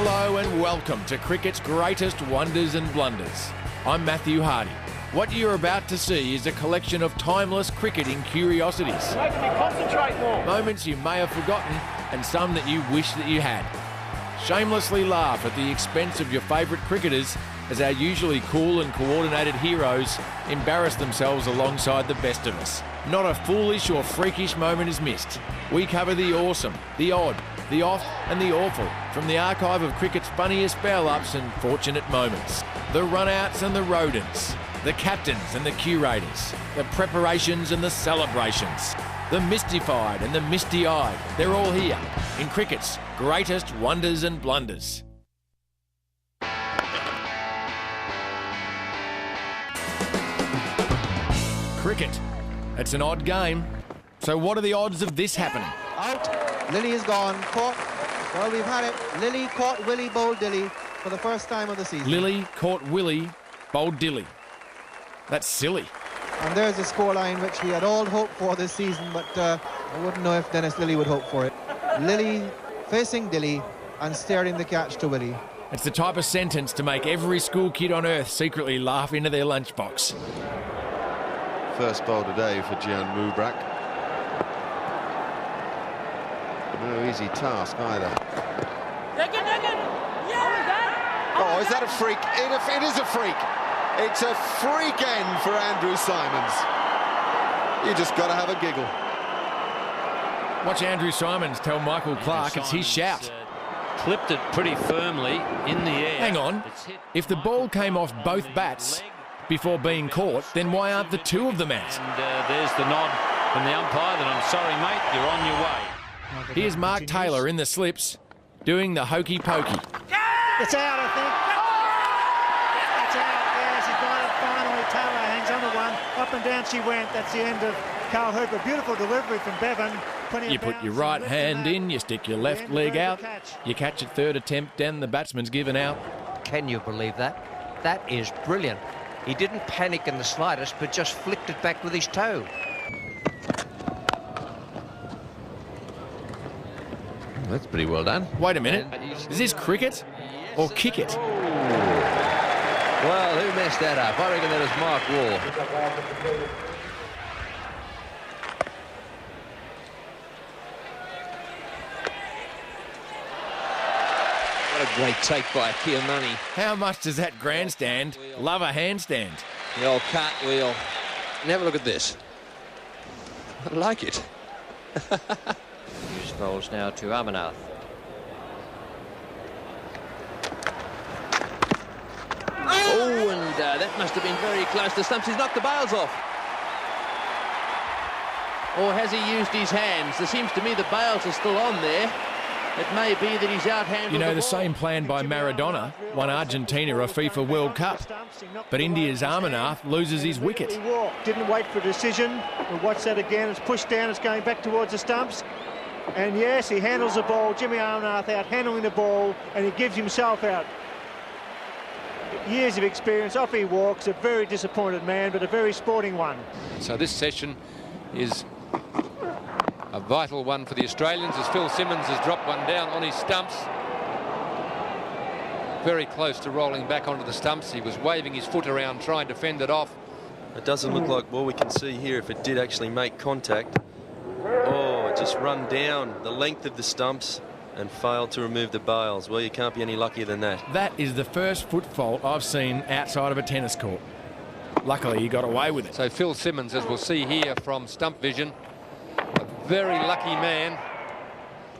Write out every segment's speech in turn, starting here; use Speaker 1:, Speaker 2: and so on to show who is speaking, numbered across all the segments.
Speaker 1: Hello and welcome to cricket's greatest wonders and blunders. I'm Matthew Hardy. What you're about to see is a collection of timeless cricketing curiosities.
Speaker 2: Making me concentrate more.
Speaker 1: Moments you may have forgotten and some that you wish that you had. Shamelessly laugh at the expense of your favourite cricketers as our usually cool and coordinated heroes embarrass themselves alongside the best of us. Not a foolish or freakish moment is missed. We cover the awesome, the odd, the off and the awful from the archive of cricket's funniest foul-ups and fortunate moments. The run-outs and the rodents, the captains and the curators, the preparations and the celebrations, the mystified and the misty-eyed. They're all here in cricket's greatest wonders and blunders. Cricket. It's an odd game. So what are the odds of this happening?
Speaker 3: Out. Lilly is gone. Caught. Well, we've had it. Lilly caught Willie, bowled Dilly for the first time of the season.
Speaker 1: Lilly caught Willie, bowled Dilly. That's silly.
Speaker 3: And there's a scoreline which we had all hoped for this season, but I wouldn't know if Dennis Lilly would hope for it. Lilly facing Dilly and steering the catch to Willie.
Speaker 1: It's the type of sentence to make every school kid on earth secretly laugh into their lunchbox.
Speaker 4: First bowl today for Gian Mubrak. No easy task either. Oh, is that a freak? It is a freak. It's a freak end for Andrew Symonds. You just got to have a giggle.
Speaker 1: Watch Andrew Symonds tell Michael Clark it's his shout.
Speaker 5: Clipped it pretty firmly in the air.
Speaker 1: Hang on. If the ball came off both bats before being caught, then why aren't the two of them out?
Speaker 5: And there's the nod from the umpire that I'm sorry, mate, you're on your way.
Speaker 1: Here's Mark Taylor in the slips, doing the hokey pokey.
Speaker 2: It's out, I think. It's out. Yes, he's got it finally. Taylor hangs on to one. Up and down she went. That's the end of Carl Hooper. Beautiful delivery from Bevan.
Speaker 1: You put your right hand in, you stick your left leg out, you catch at third attempt, and the batsman's given out.
Speaker 6: Can you believe that? That is brilliant. He didn't panic in the slightest, but just flicked it back with his toe.
Speaker 4: That's pretty well done.
Speaker 1: Wait a minute, is this cricket or kick it?
Speaker 4: Well, who messed that up? I reckon that was Mark Wall.
Speaker 7: What a great take by Keir Money.
Speaker 1: How much does that grandstand love a handstand?
Speaker 7: The old cartwheel. And have a look at this. I like it.
Speaker 6: Hughes bowls now to Amarnath.
Speaker 7: Oh, and that must have been very close to stumps. He's knocked the bails off. Or has he used his hands? There seems to me the bails are still on there. It may be that he's outhandled.
Speaker 1: You know, the
Speaker 7: ball.
Speaker 1: same plan by Maradona won Argentina a FIFA World Cup, but India's Amarnath loses his wicket.
Speaker 2: He walked, didn't wait for a decision. We'll watch that again. It's pushed down, it's going back towards the stumps. And yes, he handles the ball. Jimmy Amarnath out handling the ball, and he gives himself out. Years of experience, off he walks, a very disappointed man, but a very sporting one.
Speaker 8: So this session is a vital one for the Australians as Phil Simmons has dropped one down on his stumps. Very close to rolling back onto the stumps. He was waving his foot around trying to fend it off.
Speaker 9: It doesn't look like, well, we can see here if it did actually make contact. Oh, it just run down the length of the stumps and failed to remove the bails. Well, you can't be any luckier than that.
Speaker 1: That is the first foot fault I've seen outside of a tennis court. Luckily, he got away with it.
Speaker 8: So Phil Simmons, as we'll see here from stump vision, a very lucky man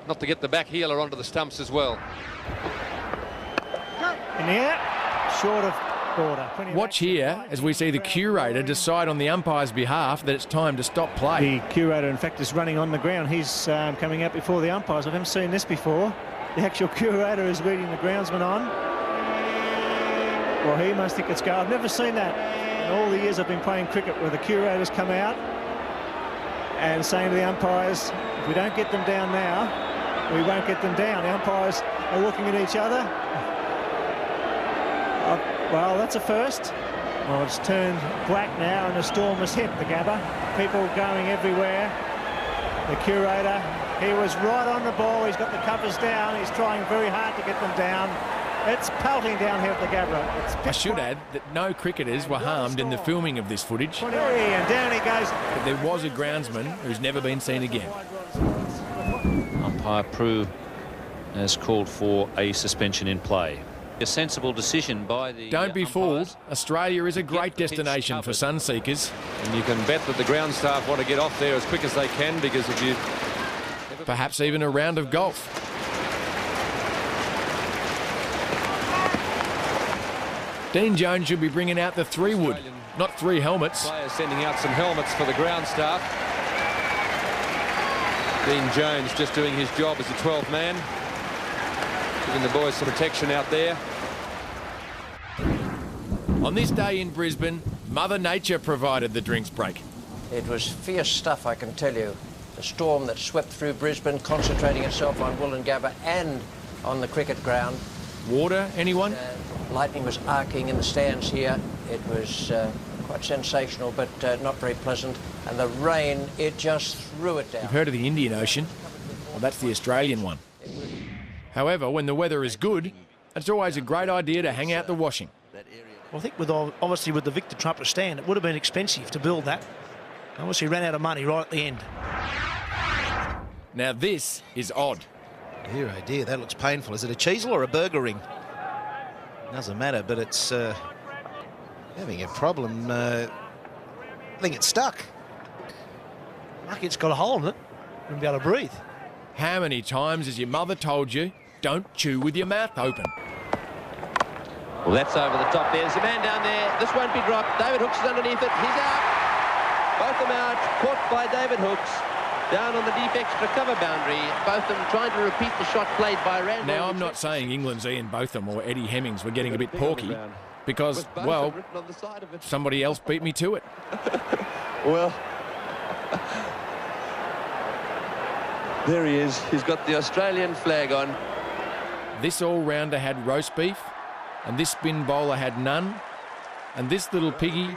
Speaker 8: not to get the back heeler onto the stumps as well.
Speaker 2: In the air, short of border.
Speaker 1: Watch here as we see the curator decide on the umpire's behalf that it's time to stop play.
Speaker 2: The curator, in fact, is running on the ground. He's coming out before the umpires. I haven't seen this before. The actual curator is leading the groundsman on. Well, he must think it's go. I've never seen that in all the years I've been playing cricket, where the curators come out and saying to the umpires, if we don't get them down now, we won't get them down. The umpires are looking at each other. Well, that's a first. Well, it's turned black now and a storm has hit the Gabba. People going everywhere. The curator He was right on the ball. He's got the covers down. He's trying very hard to get them down. It's pelting down here at the Gabba.
Speaker 1: I should add that no cricketers were harmed in the filming of this footage.
Speaker 2: And down he goes.
Speaker 1: But there was a groundsman who's never been seen again.
Speaker 5: Umpire Prue has called for a suspension in play. A sensible decision by the
Speaker 1: Don't be
Speaker 5: umpires.
Speaker 1: fooled. Australia is a great destination for sun seekers.
Speaker 8: And you can bet that the ground staff want to get off there as quick as they can, because if you...
Speaker 1: Perhaps even a round of golf. Dean Jones should be bringing out the 3-wood, not 3 helmets.
Speaker 8: Players sending out some helmets for the ground staff. Dean Jones just doing his job as a 12th man, giving the boys some protection out there.
Speaker 1: On this day in Brisbane, Mother Nature provided the drinks break.
Speaker 6: It was fierce stuff, I can tell you. The storm that swept through Brisbane, concentrating itself on Wollongabba and on the cricket ground.
Speaker 1: Water, anyone?
Speaker 6: Lightning was arcing in the stands here. It was quite sensational, but not very pleasant. And the rain, it just threw it down.
Speaker 1: You've heard of the Indian Ocean? Well, that's the Australian one. However, when the weather is good, it's always a great idea to hang out the washing.
Speaker 10: Well, I think obviously with the Victor Trumper stand, it would have been expensive to build that. Obviously ran out of money right at the end.
Speaker 1: Now this is odd.
Speaker 10: Dear, oh dear, that looks painful. Is it a cheesel or a burger ring? Doesn't matter, but it's having a problem. I think it's stuck. Lucky it's got a hole in it. Wouldn't be able to breathe.
Speaker 1: How many times has your mother told you, don't chew with your mouth open?
Speaker 7: Well, that's over the top. There's a man down there. This won't be dropped. David Hooks is underneath it. He's out. Both of them out. Caught by David Hooks. Down on the deep extra cover boundary. Both of them trying to repeat the shot played by Randall.
Speaker 1: Now, I'm not saying England's Ian Botham or Eddie Hemmings were getting a bit porky, because, well, somebody else beat me to it.
Speaker 7: Well, there he is. He's got the Australian flag on.
Speaker 1: This all-rounder had roast beef, and this spin bowler had none, and this little piggy,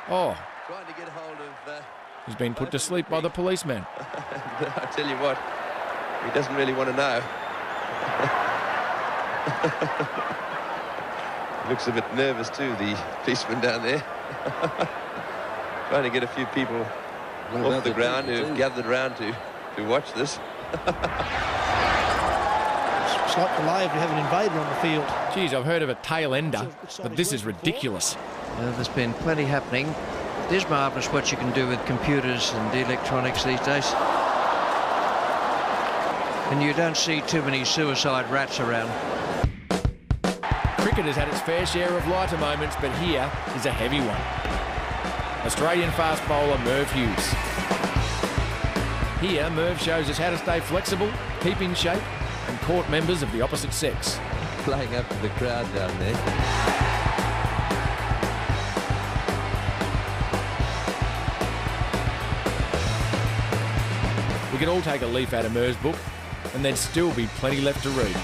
Speaker 1: oh,
Speaker 7: Trying to get hold of...
Speaker 1: he's been put to sleep by the policeman.
Speaker 7: I tell you what, he doesn't really want to know. Looks a bit nervous too, the policeman down there. Trying to get a few people off the ground who've gathered around to watch this.
Speaker 10: It's like the lay if you have an invader on the field.
Speaker 1: Geez, I've heard of a tail ender, but this is ridiculous.
Speaker 6: There's been plenty happening. It is marvellous what you can do with computers and electronics these days. And you don't see too many suicide rats around.
Speaker 1: Cricket has had its fair share of lighter moments, but here is a heavy one. Australian fast bowler Merv Hughes. Here, Merv shows us how to stay flexible, keep in shape, and court members of the opposite sex.
Speaker 7: Playing up to the crowd down there.
Speaker 1: We could all take a leaf out of Merv's book, and there'd still be plenty left to read.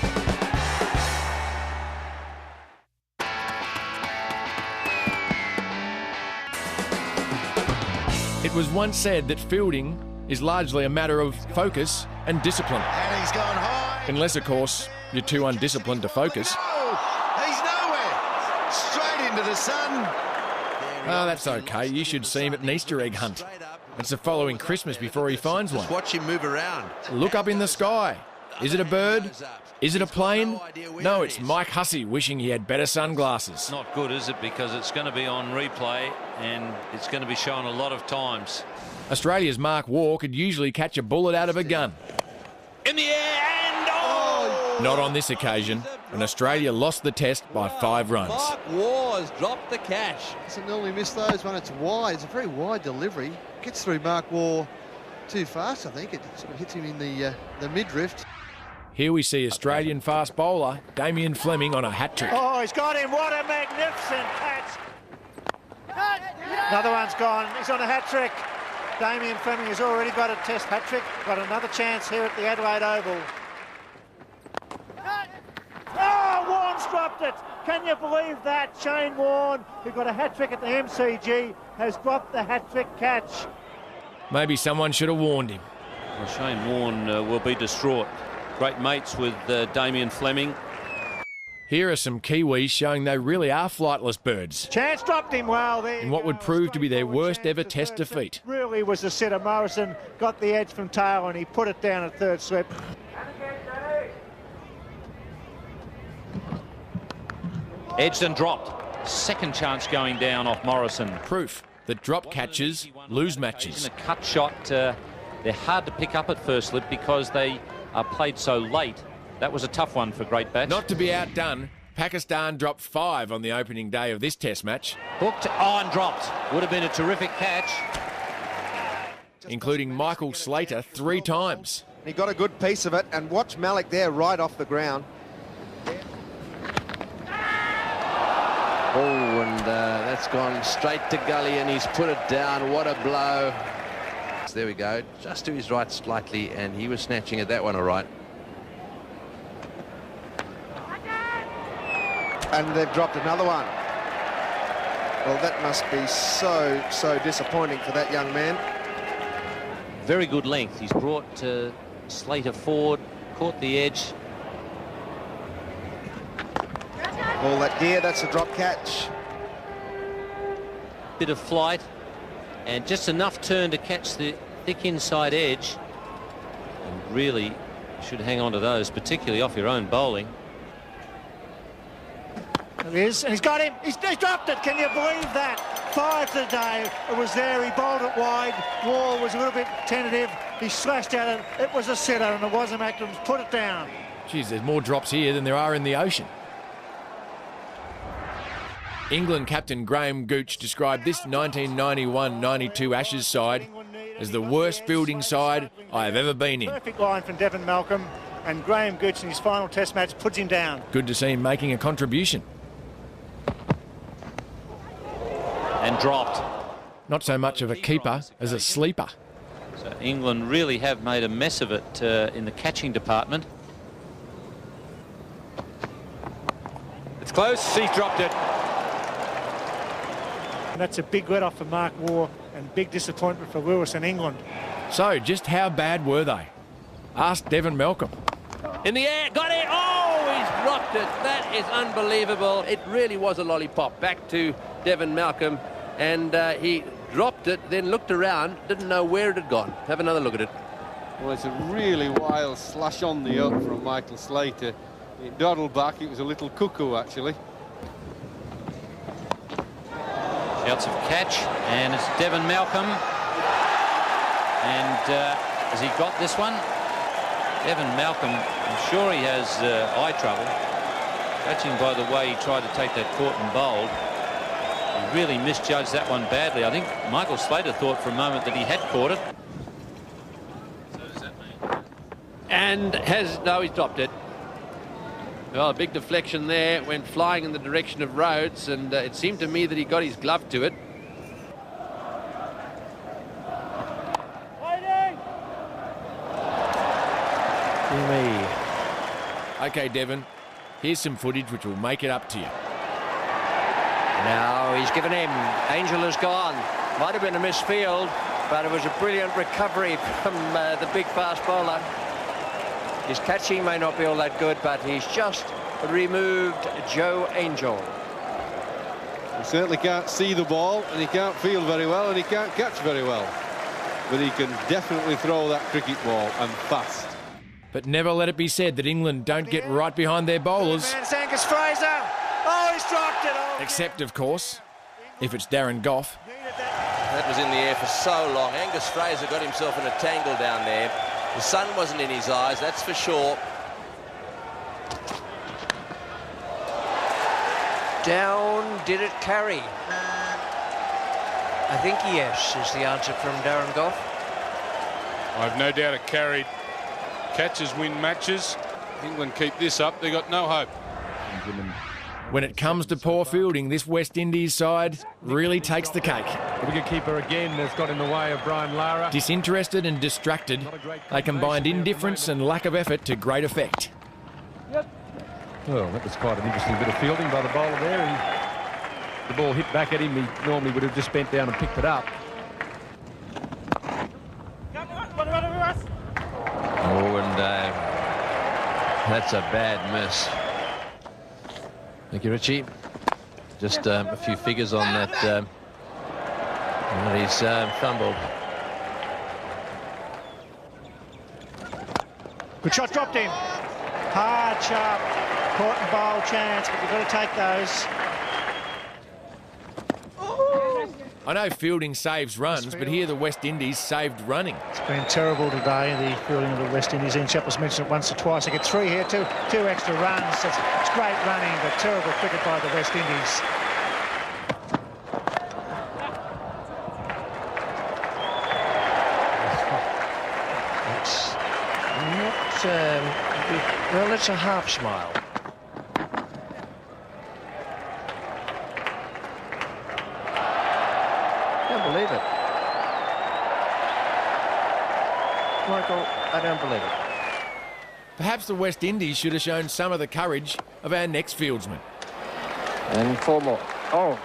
Speaker 1: It was once said that fielding is largely a matter of focus and discipline.
Speaker 11: And he's gone high.
Speaker 1: Unless, of course, you're too undisciplined to focus.
Speaker 11: Oh, he's nowhere. Straight into the sun.
Speaker 1: Oh, that's okay. You should see him at an Easter egg hunt. It's the following Christmas before he finds one.
Speaker 11: Watch him move around.
Speaker 1: Look up in the sky. Is it a bird? Is it a plane? No, it's Mike Hussey wishing he had better sunglasses.
Speaker 5: Not good, is it? Because it's going to be on replay and it's going to be shown a lot of times.
Speaker 1: Australia's Mark Waugh could usually catch a bullet out of a gun.
Speaker 5: In the air and oh!
Speaker 1: Not on this occasion, and Australia lost the test by 5 runs.
Speaker 7: Mark Waugh's dropped the catch.
Speaker 3: Doesn't normally miss those when it's wide. It's a very wide delivery. Gets through Mark Waugh too fast, I think. It sort of hits him in the mid-drift.
Speaker 1: Here we see Australian fast bowler Damien Fleming on a hat-trick.
Speaker 2: Oh, he's got him. What a magnificent catch. Another one's gone. He's on a hat-trick. Damien Fleming has already got a test hat-trick. Got another chance here at the Adelaide Oval. Oh, Warne's dropped it. Can you believe that? Shane Warne, who got a hat-trick at the MCG, has dropped the hat-trick catch.
Speaker 1: Maybe someone should have warned him.
Speaker 5: Well, Shane Warne will be distraught. Great mates with Damien Fleming.
Speaker 1: Here are some Kiwis showing they really are flightless birds.
Speaker 2: Chance dropped him well there.
Speaker 1: In what would prove to be their worst ever Test defeat.
Speaker 2: Really was the setter. Morrison got the edge from tail and he put it down at third slip.
Speaker 5: Edged and dropped. Second chance going down off Morrison.
Speaker 1: Proof that drop catches lose matches.
Speaker 5: In a cut shot, they're hard to pick up at first slip because they are played so late. That was a tough one for Great Batch.
Speaker 1: Not to be outdone, Pakistan dropped 5 on the opening day of this Test match.
Speaker 5: Hooked and dropped. Would have been a terrific catch.
Speaker 1: Including Michael Slater 3 times.
Speaker 12: He got a good piece of it, and watch Malik there right off the ground.
Speaker 7: Oh, and that's gone straight to gully, and he's put it down. What a blow. There we go, just to his right slightly, and he was snatching at that one all right.
Speaker 12: And they've dropped another one. Well, that must be so disappointing for that young man.
Speaker 5: Very good length. He's brought Slater forward, caught the edge.
Speaker 12: All that gear, that's a drop catch.
Speaker 5: Bit of flight, and just enough turn to catch the thick inside edge. And really should hang on to those, particularly off your own bowling.
Speaker 2: It is, and he's got him. He's dropped it. Can you believe that? 5 today. It was there. He bowled it wide. Wall was a little bit tentative. He slashed at it. It was a sitter, and it wasn't Macklins. Put it down.
Speaker 1: Geez, there's more drops here than there are in the ocean. England captain Graham Gooch described this 1991-92 Ashes side as the worst fielding side I have ever been in.
Speaker 2: Perfect line from Devon Malcolm, and Graham Gooch in his final Test match puts him down.
Speaker 1: Good to see him making a contribution.
Speaker 5: And dropped.
Speaker 1: Not so much of a keeper as a sleeper.
Speaker 5: So England really have made a mess of it in the catching department.
Speaker 7: It's close. He's dropped it.
Speaker 2: And that's a big let off for Mark Waugh and big disappointment for Lewis and England.
Speaker 1: So just how bad were they? Ask Devon Malcolm.
Speaker 7: In the air, got it. Oh, he's dropped it. That is unbelievable. It really was a lollipop. Back to Devon Malcolm, and he dropped it, then looked around, didn't know where it had gone. Have another look at it.
Speaker 8: Well, it's a really wild slash on the up from Michael Slater. It dawdled back. It was a little cuckoo, actually.
Speaker 5: Shouts of catch, and it's Devon Malcolm. And has he got this one? Devon Malcolm, I'm sure he has eye trouble. Judging by the way he tried to take that caught and bowled, he really misjudged that one badly. I think Michael Slater thought for a moment that he had caught it.
Speaker 7: So does that mean? And no, he's dropped it. Well, a big deflection there, went flying in the direction of Rhodes, and it seemed to me that he got his glove to it.
Speaker 1: Okay, Devon, here's some footage which will make it up to you.
Speaker 6: Now he's given him. Angel has gone. Might have been a misfield, but it was a brilliant recovery from the big fast bowler. His catching may not be all that good, but he's just removed Joe Angel.
Speaker 8: He certainly can't see the ball, and he can't field very well, and he can't catch very well. But he can definitely throw that cricket ball, and fast.
Speaker 1: But never let it be said that England don't get right behind their bowlers.
Speaker 2: It's Angus Fraser. Oh, he's dropped it. Oh,
Speaker 1: except, of course, if it's Darren Gough.
Speaker 7: That was in the air for so long. Angus Fraser got himself in a tangle down there. The sun wasn't in his eyes, that's for sure.
Speaker 6: Down, did it carry? I think yes is the answer from Darren Gough.
Speaker 13: I've no doubt it carried. Catches win matches. England keep this up, they got no hope.
Speaker 1: When it comes to poor fielding, this West Indies side really takes the cake.
Speaker 14: The wicketkeeper again has got in the way of Brian Lara.
Speaker 1: Disinterested and distracted, they combined indifference and lack of effort to great effect.
Speaker 14: Well, that was quite an interesting bit of fielding by the bowler there. The ball hit back at him. He normally would have just bent down and picked it up.
Speaker 5: That's a bad miss. Thank you, Richie. Just a few figures on that. He's fumbled.
Speaker 2: Good shot, dropped in. Hard, sharp, caught and bowl chance, but you've got to take those.
Speaker 1: I know fielding saves runs, but here the West Indies saved running.
Speaker 2: It's been terrible today, the fielding of the West Indies. Ian Chappell's mentioned it once or twice. They get 3 here, two extra runs. It's great running, but terrible cricket by the West Indies.
Speaker 6: It's not, well, it's a half smile. Believe it. Michael, I don't believe it.
Speaker 1: Perhaps the West Indies should have shown some of the courage of our next fieldsman.
Speaker 6: And 4 more. Oh.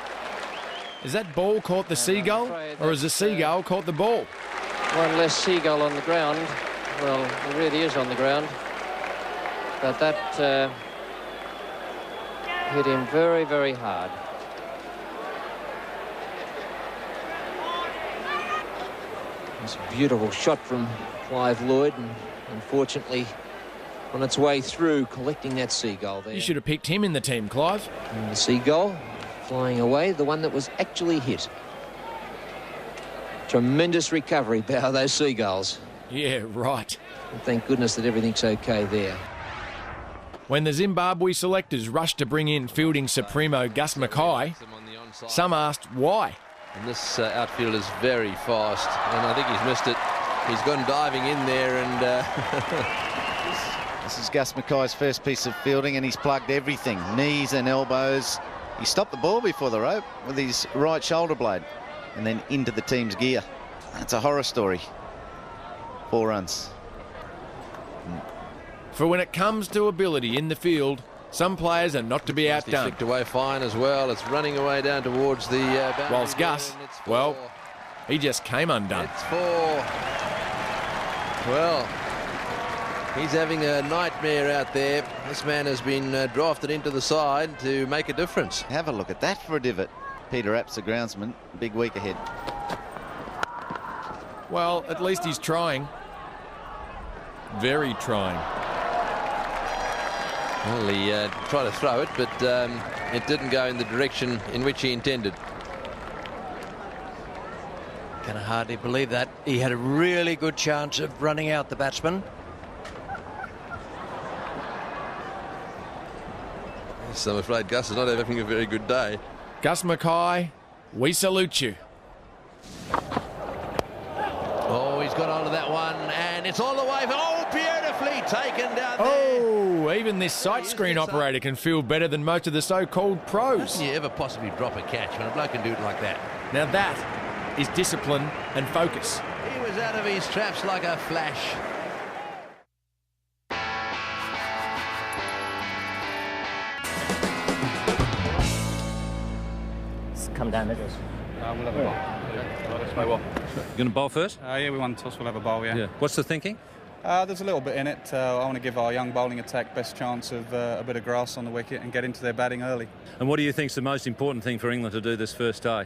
Speaker 1: Is that ball caught the seagull, or has the seagull caught the ball?
Speaker 6: One less seagull on the ground. Well, it really is on the ground. But that hit him very, very hard. It's a beautiful shot from Clive Lloyd, and unfortunately on its way through collecting that seagull there.
Speaker 1: You should have picked him in the team, Clive.
Speaker 6: And the seagull flying away, the one that was actually hit. Tremendous recovery by those seagulls.
Speaker 1: Yeah, right.
Speaker 6: And thank goodness that everything's okay there.
Speaker 1: When the Zimbabwe selectors rushed to bring in fielding supremo Gus Mackay, some asked why.
Speaker 7: And this outfield is very fast, and I think he's missed it. He's gone diving in there, and
Speaker 10: this is Gus Mackay's first piece of fielding, and he's plugged everything, knees and elbows. He stopped the ball before the rope with his right shoulder blade, and then into the team's gear. That's a horror story. 4 runs.
Speaker 1: For when it comes to ability in the field, some players are not to be outdone.
Speaker 7: He's flicked away fine as well. It's running away down towards the boundary.
Speaker 1: Whilst Gus, well, he just came undone.
Speaker 7: It's 4. Well, he's having a nightmare out there. This man has been drafted into the side to make a difference.
Speaker 10: Have a look at that for a divot. Peter Apps, the groundsman, big week ahead.
Speaker 1: Well, at least he's trying. Very trying.
Speaker 7: Well, he tried to throw it, but it didn't go in the direction in which he intended.
Speaker 6: Can hardly believe that. He had a really good chance of running out the batsman.
Speaker 7: Yes, I'm afraid Gus is not having a very good day.
Speaker 1: Gus Mackay, we salute you.
Speaker 7: Oh, he's got onto that one, and it's all the way. Oh, beautifully taken down there.
Speaker 1: Oh, even this sight screen operator can feel better than most of the so-called pros.
Speaker 7: How can you ever possibly drop a catch when a bloke can do it like that?
Speaker 1: Now that is discipline and focus.
Speaker 7: He was out of his traps like a flash.
Speaker 15: Come down, Nicholas.
Speaker 16: We'll have a bowl. Let's play what?
Speaker 17: You going to bowl first?
Speaker 16: Yeah, we won toss. We'll have a bowl, yeah.
Speaker 17: What's the thinking?
Speaker 16: There's a little bit in it. I want to give our young bowling attack best chance of a bit of grass on the wicket and get into their batting early.
Speaker 17: And what do you think is the most important thing for England to do this first day?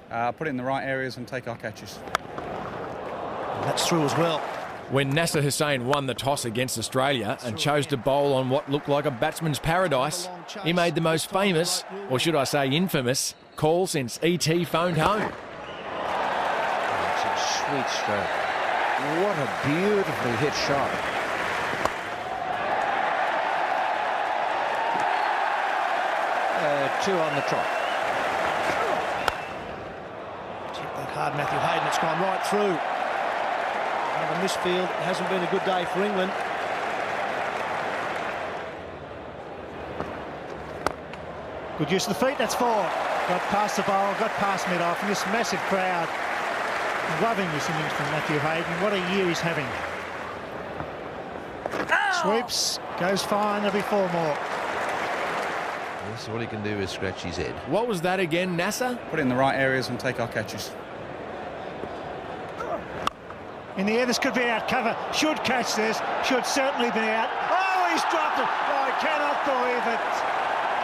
Speaker 16: Put it in the right areas and take our catches.
Speaker 2: That's through as well.
Speaker 1: When Nasser Hussain won the toss against Australia and chose to bowl on what looked like a batsman's paradise, he made the most famous, or should I say infamous, call since E.T. phoned home.
Speaker 6: That's a sweet stroke. What a beautifully hit shot. Two on the trot.
Speaker 2: Hit that hard, Matthew Hayden. It's gone right through. And in this field, it hasn't been a good day for England. Good use of the feet. That's 4. Got past the bowl, got past mid-off, and this massive crowd loving this innings from Matthew Hayden. What a year he's having. Sweeps, goes fine, there'll be 4 more.
Speaker 7: Yes, all he can do is scratch his head.
Speaker 1: What was that again, Nasser?
Speaker 16: Put it in the right areas and take our catches.
Speaker 2: In the air, this could be out cover. Should catch this, should certainly be out. Oh, he's dropped it. Oh, I cannot believe it.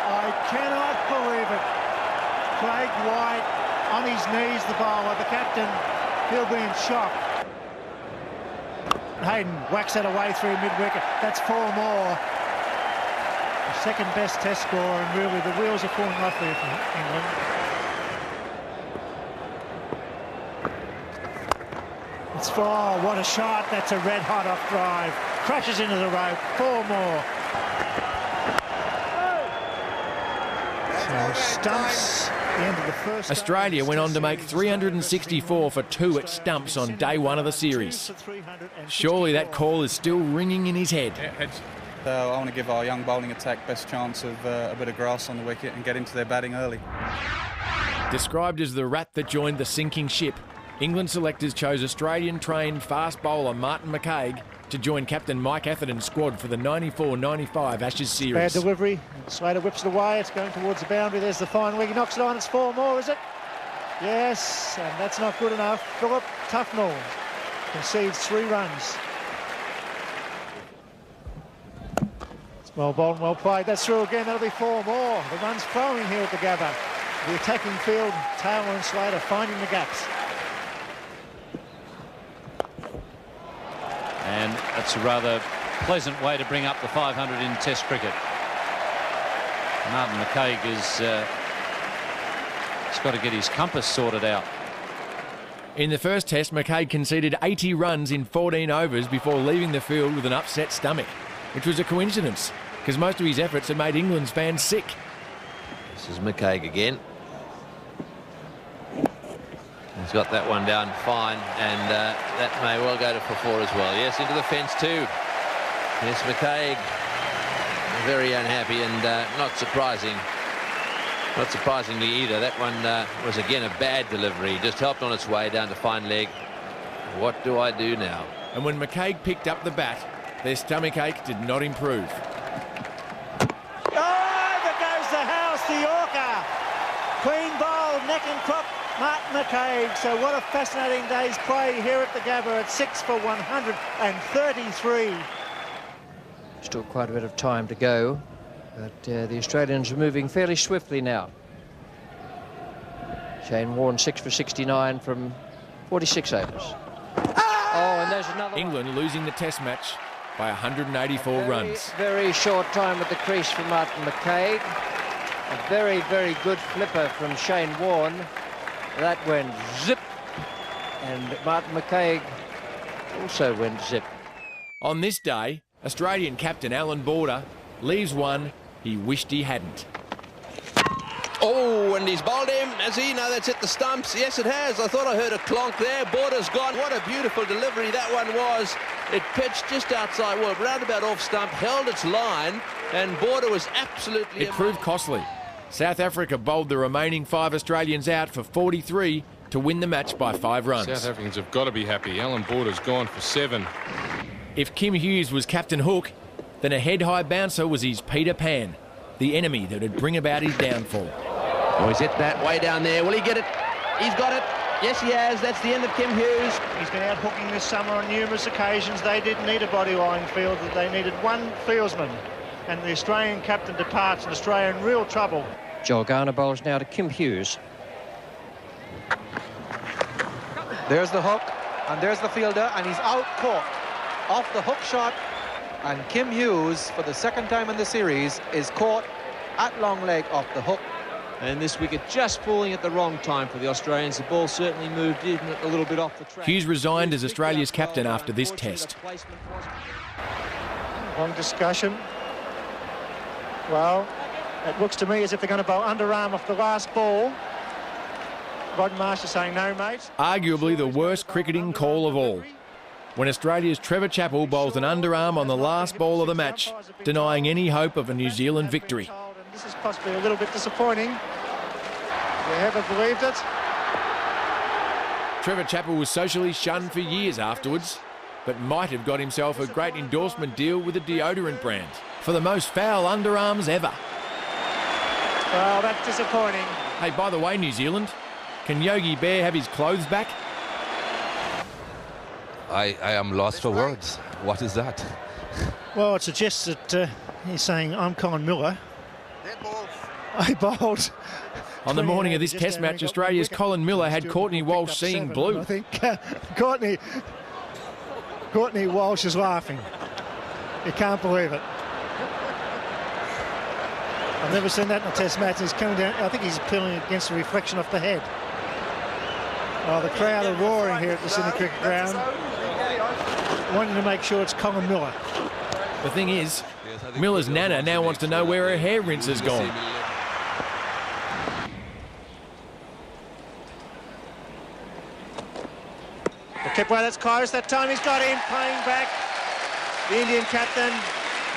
Speaker 2: I cannot believe it. Craig White on his knees, the bowler, the captain. He'll be in shock. Hayden whacks that away through mid-wicket. That's 4 more. The second best test score, and really the wheels are falling off there for England. It's 4. What a shot. That's a red-hot off drive. Crashes into the rope. 4 more. So stumps. The end of the first.
Speaker 1: Australia went on to make 364 for 2 at stumps on day 1 of the series. Surely that call is still ringing in his head.
Speaker 16: I want to give our young bowling attack best chance of a bit of grass on the wicket and get into their batting early.
Speaker 1: Described as the rat that joined the sinking ship, England selectors chose Australian-trained fast bowler Martin McCaig to join captain Mike Atherton's squad for the 94-95 Ashes series.
Speaker 2: Bad delivery. Slater whips it away. It's going towards the boundary. There's the fine wing. He knocks it on. It's 4 more, is it? Yes, and that's not good enough. Philip Tufnell concedes 3 runs. It's well bowled and well played. That's through again. That'll be 4 more. The runs flowing here at the Gabba. The attacking field, Taylor and Slater finding the gaps.
Speaker 5: And that's a rather pleasant way to bring up the 500 in Test cricket. Martin McCaig he's got to get his compass sorted out.
Speaker 1: In the first Test, McCaig conceded 80 runs in 14 overs before leaving the field with an upset stomach, which was a coincidence because most of his efforts had made England's fans sick.
Speaker 7: This is McCaig again. He's got that one down fine, and that may well go to for 4 as well. Yes, into the fence too. Yes, McCaig, very unhappy, and not surprising. Not surprisingly either. That one was again a bad delivery. Just helped on its way down to fine leg. What do I do now?
Speaker 1: And when McCaig picked up the bat, their stomachache did not improve.
Speaker 2: Oh, there goes the house, the Yorker. Clean bowl, neck and crop. Martin McCaig. So what a fascinating day's play here at the Gabba at 6 for 133.
Speaker 6: Still quite a bit of time to go, but the Australians are moving fairly swiftly now. Shane Warne 6 for 69 from 46 overs. Oh, and there's another
Speaker 1: England losing the Test match by 184 runs.
Speaker 6: Very short time at the crease for Martin McCaig. A very, very good flipper from Shane Warne. That went zip, and Martin McCaig also went zip.
Speaker 1: On this day, Australian captain Alan Border leaves one he wished he hadn't.
Speaker 7: Oh, and he's bowled him. Has he? No, that's hit the stumps. Yes, it has. I thought I heard a clonk there. Border's gone. What a beautiful delivery that one was. It pitched just outside, well, roundabout off stump, held its line, and Border was absolutely...
Speaker 1: It proved costly. South Africa bowled the remaining 5 Australians out for 43 to win the match by 5 runs.
Speaker 13: South Africans have got to be happy. Alan Border's gone for 7.
Speaker 1: If Kim Hughes was Captain Hook, then a head-high bouncer was his Peter Pan, the enemy that would bring about his downfall.
Speaker 7: Oh, he's hit that way down there. Will he get it? He's got it. Yes, he has. That's the end of Kim Hughes.
Speaker 2: He's been out hooking this summer on numerous occasions. They didn't need a bodyline field. They needed one fieldsman. And the Australian captain departs, and Australia in real trouble.
Speaker 6: Joel Garner bowls now to Kim Hughes.
Speaker 3: There's the hook, and there's the fielder, and he's out caught off the hook shot. And Kim Hughes, for the second time in the series, is caught at long leg off the hook.
Speaker 15: And this wicket just falling at the wrong time for the Australians. The ball certainly moved in a little bit off the track.
Speaker 1: Hughes resigned as Australia's captain after this Test.
Speaker 2: Long discussion. Well, it looks to me as if they're going to bowl underarm off the last ball. Rod Marsh is saying no, mate.
Speaker 1: Arguably the worst cricketing call of all, when Australia's Trevor Chappell bowls an underarm on the last ball of the match, denying any hope of a New Zealand victory.
Speaker 2: This is possibly a little bit disappointing. You ever believed it?
Speaker 1: Trevor Chappell was socially shunned for years afterwards, but might have got himself a great endorsement deal with a deodorant brand for the most foul underarms ever.
Speaker 2: Well, that's disappointing.
Speaker 1: Hey, by the way, New Zealand, can Yogi Bear have his clothes back?
Speaker 18: I am lost for words. What is that?
Speaker 2: Well, it suggests that he's saying, I'm Colin Miller. I bowled.
Speaker 1: On the morning of this Test match, Australia's Colin Miller had Courtney Walsh seeing blue.
Speaker 2: I think Courtney Walsh is laughing. You can't believe it. I've never seen that in a Test match. He's coming down. I think he's appealing against the reflection off the head. Oh, the crowd are roaring here at the Sydney Cricket Ground, wanting to make sure it's Colin Miller.
Speaker 1: The thing is, Miller's nana now wants to know where her hair rinse has gone.
Speaker 2: Well, that's close. That time he's got in, playing back. The Indian captain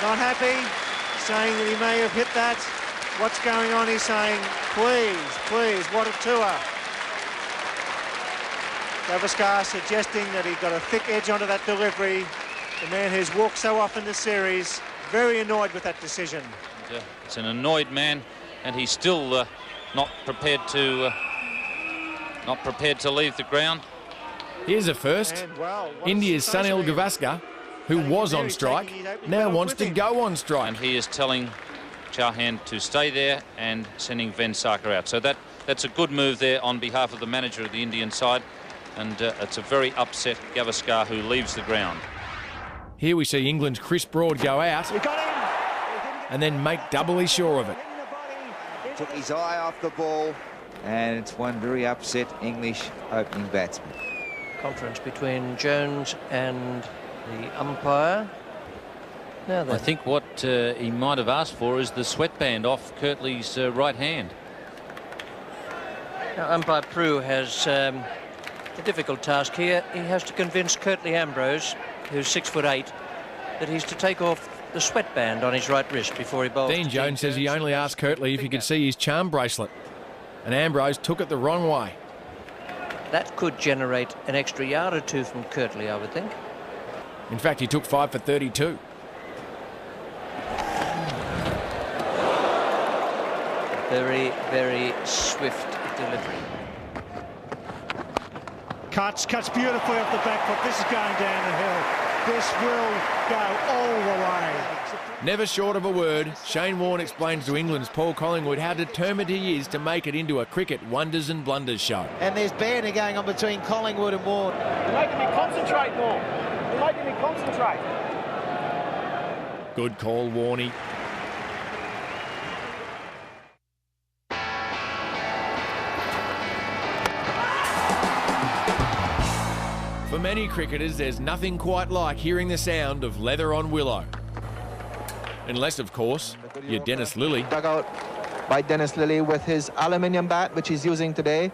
Speaker 2: not happy, saying that he may have hit that. What's going on? He's saying, please, please, what a tour. Gavaskar suggesting that he got a thick edge onto that delivery. The man who's walked so often this series, very annoyed with that decision.
Speaker 5: It's an annoyed man, and he's still not prepared to leave the ground.
Speaker 1: Here's a first. India's Sunil Gavaskar, who was on strike, now wants to go on strike.
Speaker 5: And he is telling Chauhan to stay there and sending Venkateswarlu out. So that's a good move there on behalf of the manager of the Indian side. And it's a very upset Gavaskar who leaves the ground.
Speaker 1: Here we see England's Chris Broad go out and then make doubly sure of it.
Speaker 18: Took his eye off the ball, and it's one very upset English opening batsman.
Speaker 6: Conference between Jones and the umpire. Now then.
Speaker 5: I think what he might have asked for is the sweatband off Kirtley's right hand.
Speaker 6: Now, umpire Prue has a difficult task here. He has to convince Curtly Ambrose, who's 6'8", that he's to take off the sweatband on his right wrist before he bowls.
Speaker 1: Dean Jones says he only asked Kirtley if he could see his charm bracelet, and Ambrose took it the wrong way.
Speaker 6: That could generate an extra yard or two from Curtly, I would think.
Speaker 1: In fact, he took 5 for 32.
Speaker 6: Very, very swift delivery.
Speaker 2: Cuts beautifully off the back foot. This is going down the hill. This will go all the way.
Speaker 1: Never short of a word, Shane Warne explains to England's Paul Collingwood how determined he is to make it into a cricket wonders and blunders show.
Speaker 10: And there's banter going on between Collingwood and Warne.
Speaker 19: You're making me concentrate more. You're making me concentrate.
Speaker 1: Good call, Warney. For many cricketers, there's nothing quite like hearing the sound of leather on willow. Unless, of course, you're Dennis Lillee.
Speaker 3: Dug out by Dennis Lillee with his aluminium bat, which he's using today.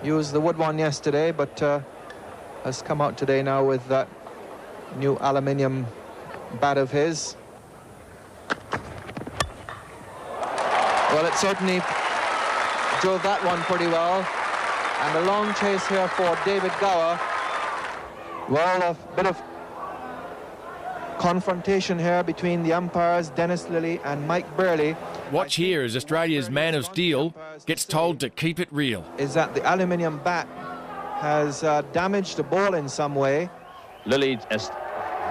Speaker 3: Used the wood one yesterday, but has come out today now with that new aluminium bat of his. Well, it certainly drove that one pretty well. And a long chase here for David Gower. Well, a bit of confrontation here between the umpires, Dennis Lillee and Mike Burley.
Speaker 1: Watch here as Australia's man of steel gets told to keep it real.
Speaker 3: Is that the aluminium bat has damaged the ball in some way.
Speaker 7: Lillee has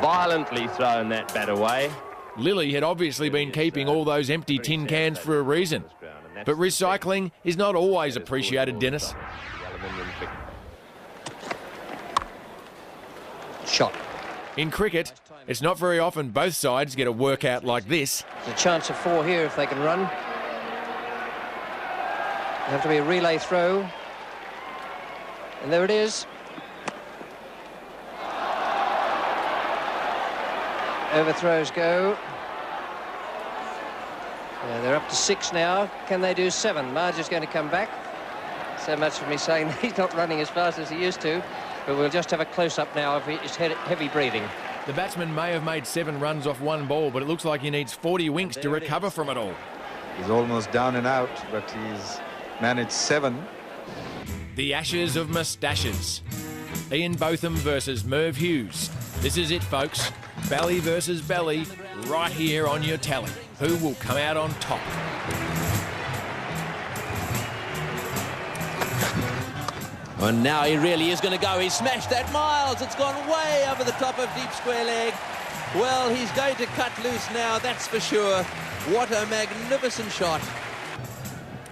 Speaker 7: violently thrown that bat away.
Speaker 1: Lillee had obviously been keeping all those empty tin cans for a reason. But recycling is not always appreciated, Dennis.
Speaker 6: Shot.
Speaker 1: In cricket, it's not very often both sides get a workout like this.
Speaker 6: There's a chance of 4 here if they can run. It'll have to be a relay throw. And there it is. Overthrows go. Yeah, they're up to 6 now. Can they do 7? Marge is going to come back. So much for me saying he's not running as fast as he used to. But we'll just have a close-up now of his heavy breathing.
Speaker 1: The batsman may have made 7 runs off 1 ball, but it looks like he needs 40 winks to recover from it all.
Speaker 20: He's almost down and out, but he's managed 7.
Speaker 1: The Ashes of Moustaches. Ian Botham versus Merv Hughes. This is it, folks. Belly versus belly, right here on your telly. Who will come out on top?
Speaker 7: And now he really is going to go. He smashed that Miles. It's gone way over the top of deep square leg. Well, he's going to cut loose now, that's for sure. What a magnificent shot.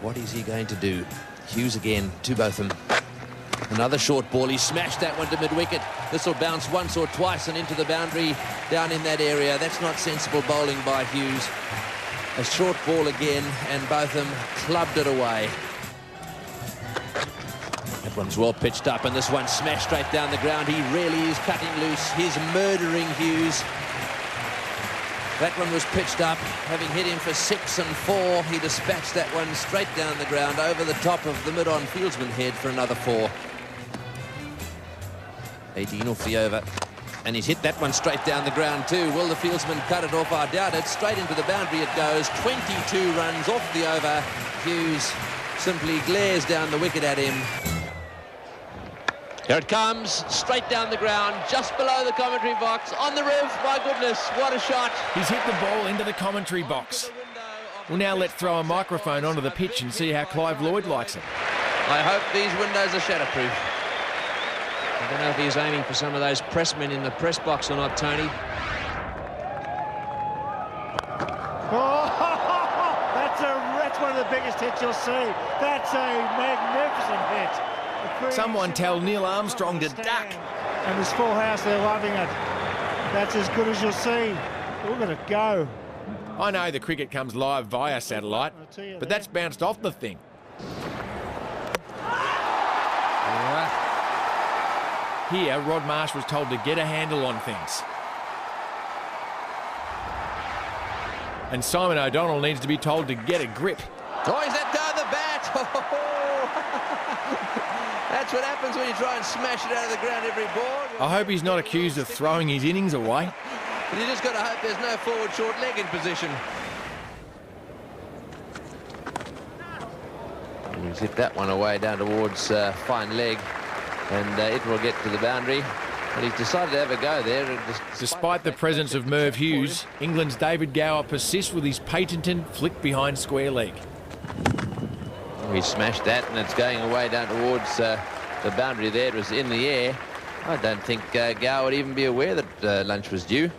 Speaker 7: What is he going to do? Hughes again to Botham. Another short ball. He smashed that one to mid-wicket. This will bounce once or twice and into the boundary down in that area. That's not sensible bowling by Hughes. A short ball again, and Botham clubbed it away. That one's well pitched up, and this one smashed straight down the ground. He really is cutting loose. He's murdering Hughes. That one was pitched up, having hit him for 6 and 4. He dispatched that one straight down the ground over the top of the mid-on fieldsman head for another 4. 18 off the over. And he's hit that one straight down the ground too. Will the fieldsman cut it off? I doubt it. Straight into the boundary it goes. 22 runs off the over. Hughes simply glares down the wicket at him. Here it comes, straight down the ground, just below the commentary box, on the roof. My goodness, what a shot.
Speaker 1: He's hit the ball into the commentary box. We'll now let's throw a microphone onto the pitch and see how Clive Lloyd likes it.
Speaker 7: I hope these windows are shatterproof. I don't know if he's aiming for some of those pressmen in the press box or not, Tony.
Speaker 2: Oh, that's one of the biggest hits you'll see. That's a magnificent hit.
Speaker 1: Someone tell Neil Armstrong to duck.
Speaker 2: And this full house, they're loving it. That's as good as you'll see. Look at it go.
Speaker 1: I know the cricket comes live via satellite, but that's bounced off the thing. Here, Rod Marsh was told to get a handle on things. And Simon O'Donnell needs to be told to get a grip.
Speaker 7: Oh, he's let go of the bat. That's what happens when you try and smash it out of the ground every ball.
Speaker 1: I hope he's not accused of throwing his innings away.
Speaker 7: You just got to hope there's no forward short leg in position. He's hit that one away down towards fine leg, and it will get to the boundary. But he's decided to have a go there.
Speaker 1: Despite the presence of Merv Hughes, England's David Gower persists with his patented flick behind square leg.
Speaker 7: He smashed that, and it's going away down towards the boundary there. It was in the air. I don't think Gower would even be aware that lunch was due.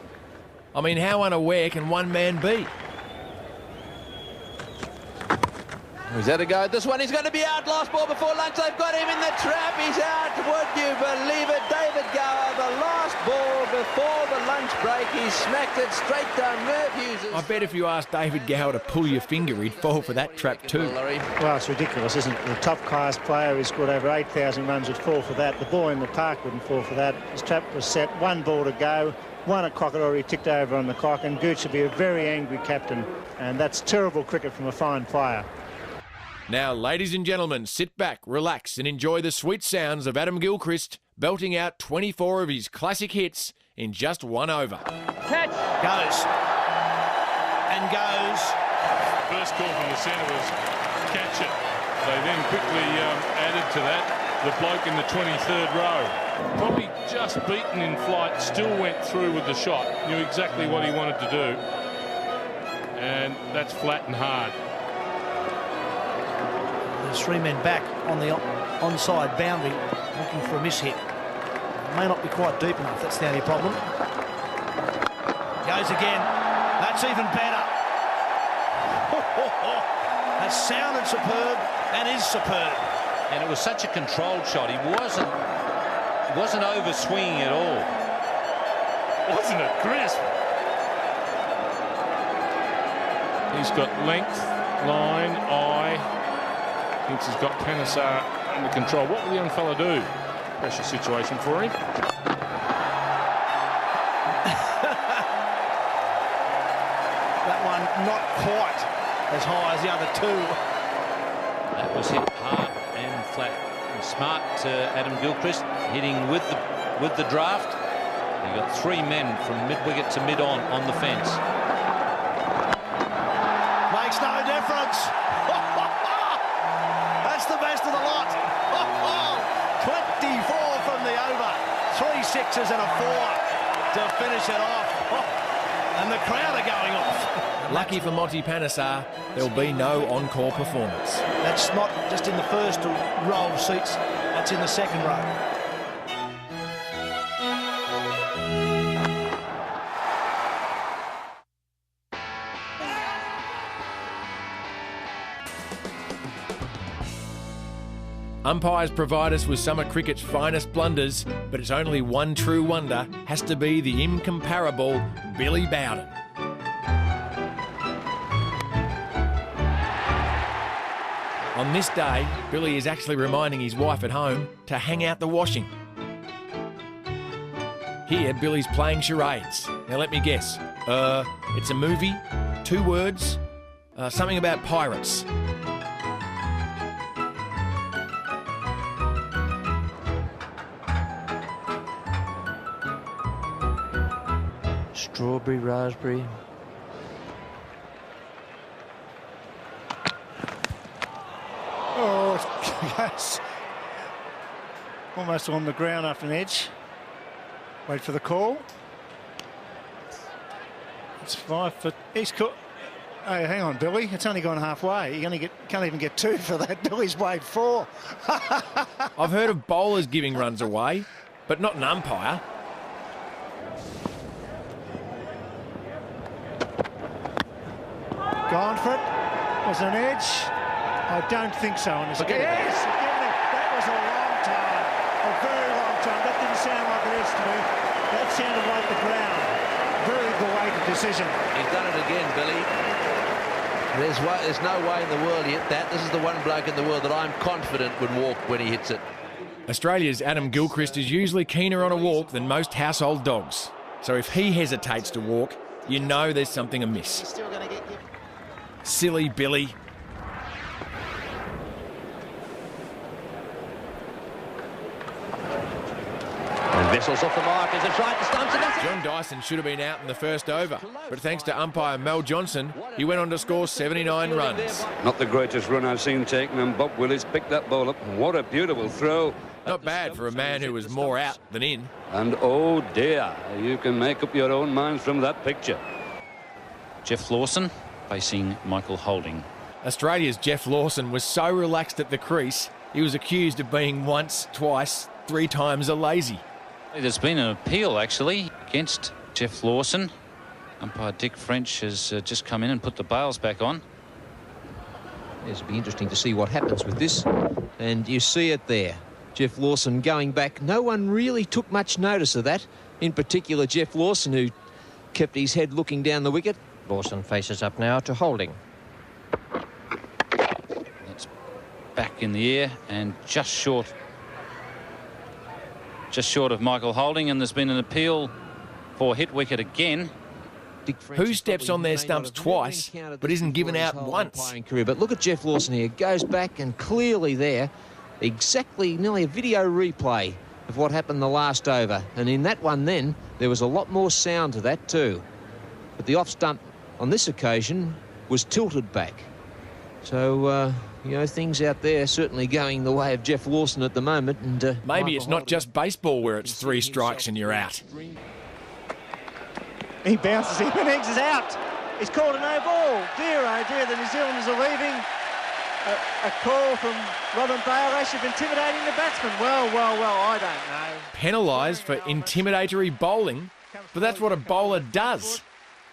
Speaker 1: I mean, how unaware can one man be?
Speaker 7: He's had a go at this one. He's going to be out. Last ball before lunch. They've got him in the trap. He's out. Would you believe it? David Gower, the last ball before the lunch break. He smacked it straight down Merv Hughes.
Speaker 1: I bet if you asked David Gower to pull your finger, he'd fall for that trap too.
Speaker 2: Well, it's ridiculous, isn't it? The top-class player who's scored over 8,000 runs would fall for that. The boy in the park wouldn't fall for that. His trap was set. 1 ball to go. 1 o'clock had already ticked over on the clock, and Gooch would be a very angry captain. And that's terrible cricket from a fine player.
Speaker 1: Now, ladies and gentlemen, sit back, relax, and enjoy the sweet sounds of Adam Gilchrist belting out 24 of his classic hits in just 1 over.
Speaker 19: Catch!
Speaker 21: Goes. And goes.
Speaker 13: First call from the centre was catch it. They then quickly added to that the bloke in the 23rd row. Probably just beaten in flight, still went through with the shot. Knew exactly what he wanted to do. And that's flat and hard.
Speaker 21: There's 3 men back on the onside boundary looking for a miss hit. May not be quite deep enough, that's the only problem. Goes again. That's even better. That sounded superb and is superb.
Speaker 5: And it was such a controlled shot. He wasn't over swinging at all.
Speaker 13: Wasn't it crisp? He's got length, line, eye. Thinks he's got Panesar under control. What will the young fella do? Pressure situation for him.
Speaker 21: That one not quite as high as the other 2.
Speaker 5: That was hit hard and flat. And smart Adam Gilchrist hitting with the draft. He got 3 men from mid-wicket to mid-on the fence.
Speaker 21: Makes no difference. That's the best of the lot. 24 from the over. 3 sixes and a 4 to finish it off. And the crowd are going off.
Speaker 1: Lucky for Monty Panesar, there'll be no encore performance.
Speaker 21: That's not just in the first row of seats, that's in the second row.
Speaker 1: Umpires provide us with some of cricket's finest blunders, but it's only one true wonder has to be the incomparable Billy Bowden. On this day, Billy is actually reminding his wife at home to hang out the washing. Here, Billy's playing charades. Now let me guess. It's a movie, 2 words, something about pirates.
Speaker 6: Strawberry, raspberry.
Speaker 2: Oh, yes. Almost on the ground after an edge. Wait for the call. It's 5 foot. He's caught. Hey, hang on, Billy. It's only gone halfway. You can't even get 2 for that. Billy's weighed 4.
Speaker 1: I've heard of bowlers giving runs away, but not an umpire.
Speaker 2: Gone for it. Was an edge? I don't think so. On this yes, that was a long time, a very long time. That didn't sound like an edge to me. That sounded like the ground. Very belated decision.
Speaker 7: He's done it again, Billy. There's no way in the world he hit that. This is the one bloke in the world that I'm confident would walk when he hits it.
Speaker 1: Australia's Adam Gilchrist is usually keener on a walk than most household dogs. So if he hesitates to walk, you know there's something amiss. Silly Billy.
Speaker 7: And Vessels off the mark as it's right to stumps.
Speaker 1: John Dyson should have been out in the first over, but thanks to umpire Mel Johnson, he went on to score 79 runs.
Speaker 4: Not the greatest run I've seen taken, and Bob Willis picked that ball up. What a beautiful throw.
Speaker 1: Not bad for a man who was more out than in.
Speaker 4: And oh dear, you can make up your own minds from that picture.
Speaker 17: Geoff Lawson facing Michael Holding.
Speaker 1: Australia's Geoff Lawson was so relaxed at the crease, he was accused of being once, twice, 3 times a lazy.
Speaker 17: There's been an appeal, actually, against Geoff Lawson. Umpire Dick French has just come in and put the bails back on.
Speaker 15: It'll be interesting to see what happens with this. And you see it there. Geoff Lawson going back. No one really took much notice of that. In particular, Geoff Lawson, who kept his head looking down the wicket.
Speaker 6: Lawson faces up now to Holding.
Speaker 17: That's back in the air and just short of Michael Holding, and there's been an appeal for hit wicket again.
Speaker 1: Who steps on their stumps twice but isn't given out once?
Speaker 15: But look at Geoff Lawson here. Goes back and clearly there, exactly nearly a video replay of what happened the last over. And in that one then, there was a lot more sound to that too. But the off stump on this occasion was tilted back. So, you know, things out there certainly going the way of Geoff Lawson at the moment. And
Speaker 1: maybe it's not just baseball where it's 3 strikes and you're out.
Speaker 2: He bounces him and Eggs is out. He's called a no ball. Dear, oh dear, the New Zealanders are leaving. A call from Robin Bailhache of intimidating the batsman. Well, I don't know.
Speaker 1: Penalised for intimidatory bowling, but that's what a bowler does.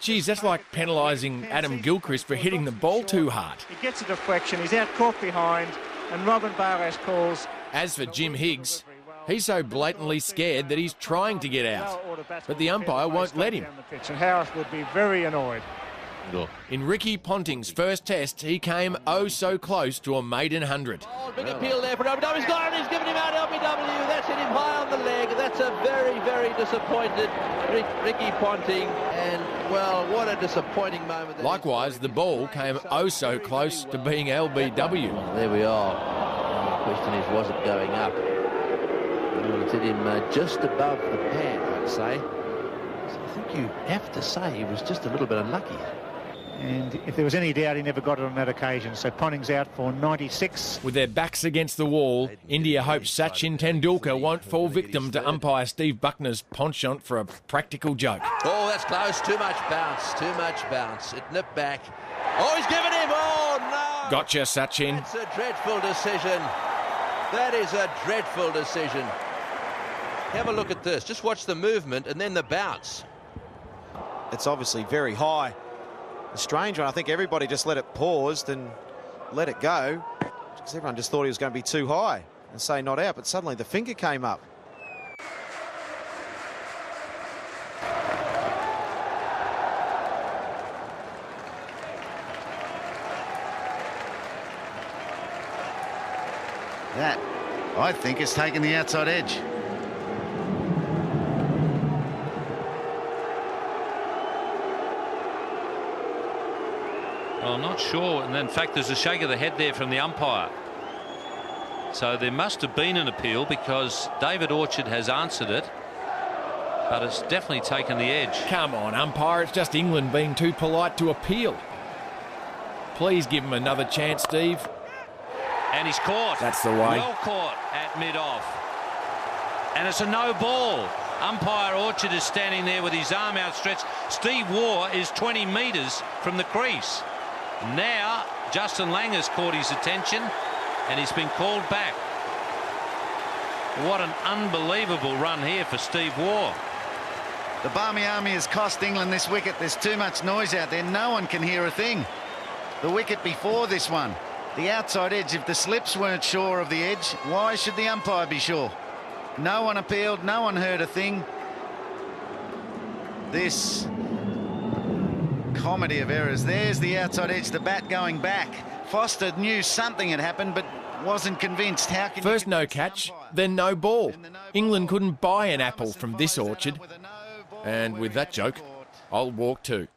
Speaker 1: Geez, that's like penalising Adam Gilchrist for hitting the ball too hard.
Speaker 2: He gets a deflection, he's out caught behind, and Robin Bailhache calls.
Speaker 1: As for Jim Higgs, he's so blatantly scared that he's trying to get out, but the umpire won't let him.
Speaker 2: And Harris would be very annoyed.
Speaker 1: In Ricky Ponting's first test, he came oh so close to a maiden 100.
Speaker 7: Big appeal there for LBW. He's got it. He's given him out LBW. That's hit him high on the leg. That's a very, very disappointed Ricky Ponting. And, well, what a disappointing moment.
Speaker 1: Likewise, the ball came oh so close to being LBW.
Speaker 7: Well, there we are. And the question is, was it going up? Well, it's hit him just above the pad, I'd say. So I think you have to say he was just a little bit unlucky.
Speaker 2: And if there was any doubt, he never got it on that occasion. So Ponting's out for 96.
Speaker 1: With their backs against the wall, India hopes Sachin Tendulkar won't fall victim to umpire Steve Buckner's penchant for a practical joke.
Speaker 7: Oh, that's close. Too much bounce. Too much bounce. It nipped back. Oh, he's given him. Oh, no.
Speaker 1: Gotcha, Sachin.
Speaker 7: That's a dreadful decision. That is a dreadful decision. Have a look at this. Just watch the movement and then the bounce.
Speaker 10: It's obviously very high. A strange one. I think everybody just let it pause and let it go because everyone just thought he was going to be too high.
Speaker 12: and say not out, but suddenly the finger came up.
Speaker 11: That, I think, has taken the outside edge.
Speaker 17: Well, I'm not sure. And in fact, there's a shake of the head there from the umpire. So there must have been an appeal because David Orchard has answered it. But it's definitely taken the edge.
Speaker 1: Come on, umpire. It's just England being too polite to appeal. Please give him another chance, Steve.
Speaker 17: And he's caught.
Speaker 1: That's the way.
Speaker 17: Well caught at mid-off. And it's a no ball. Umpire Orchard is standing there with his arm outstretched. Steve Waugh is 20 metres from the crease. Now, Justin Langer has caught his attention and he's been called back. What an unbelievable run here for Steve Waugh.
Speaker 11: The Barmy Army has cost England this wicket. There's too much noise out there. No one can hear a thing. The wicket before this one, the outside edge, if the slips weren't sure of the edge, why should the umpire be sure? No one appealed, no one heard a thing. This comedy of errors. There's the outside edge, the bat going back. Foster knew something had happened, but wasn't convinced. How can
Speaker 1: First no catch, then no ball. England couldn't buy an apple from this Orchard. And with that joke, I'll walk too.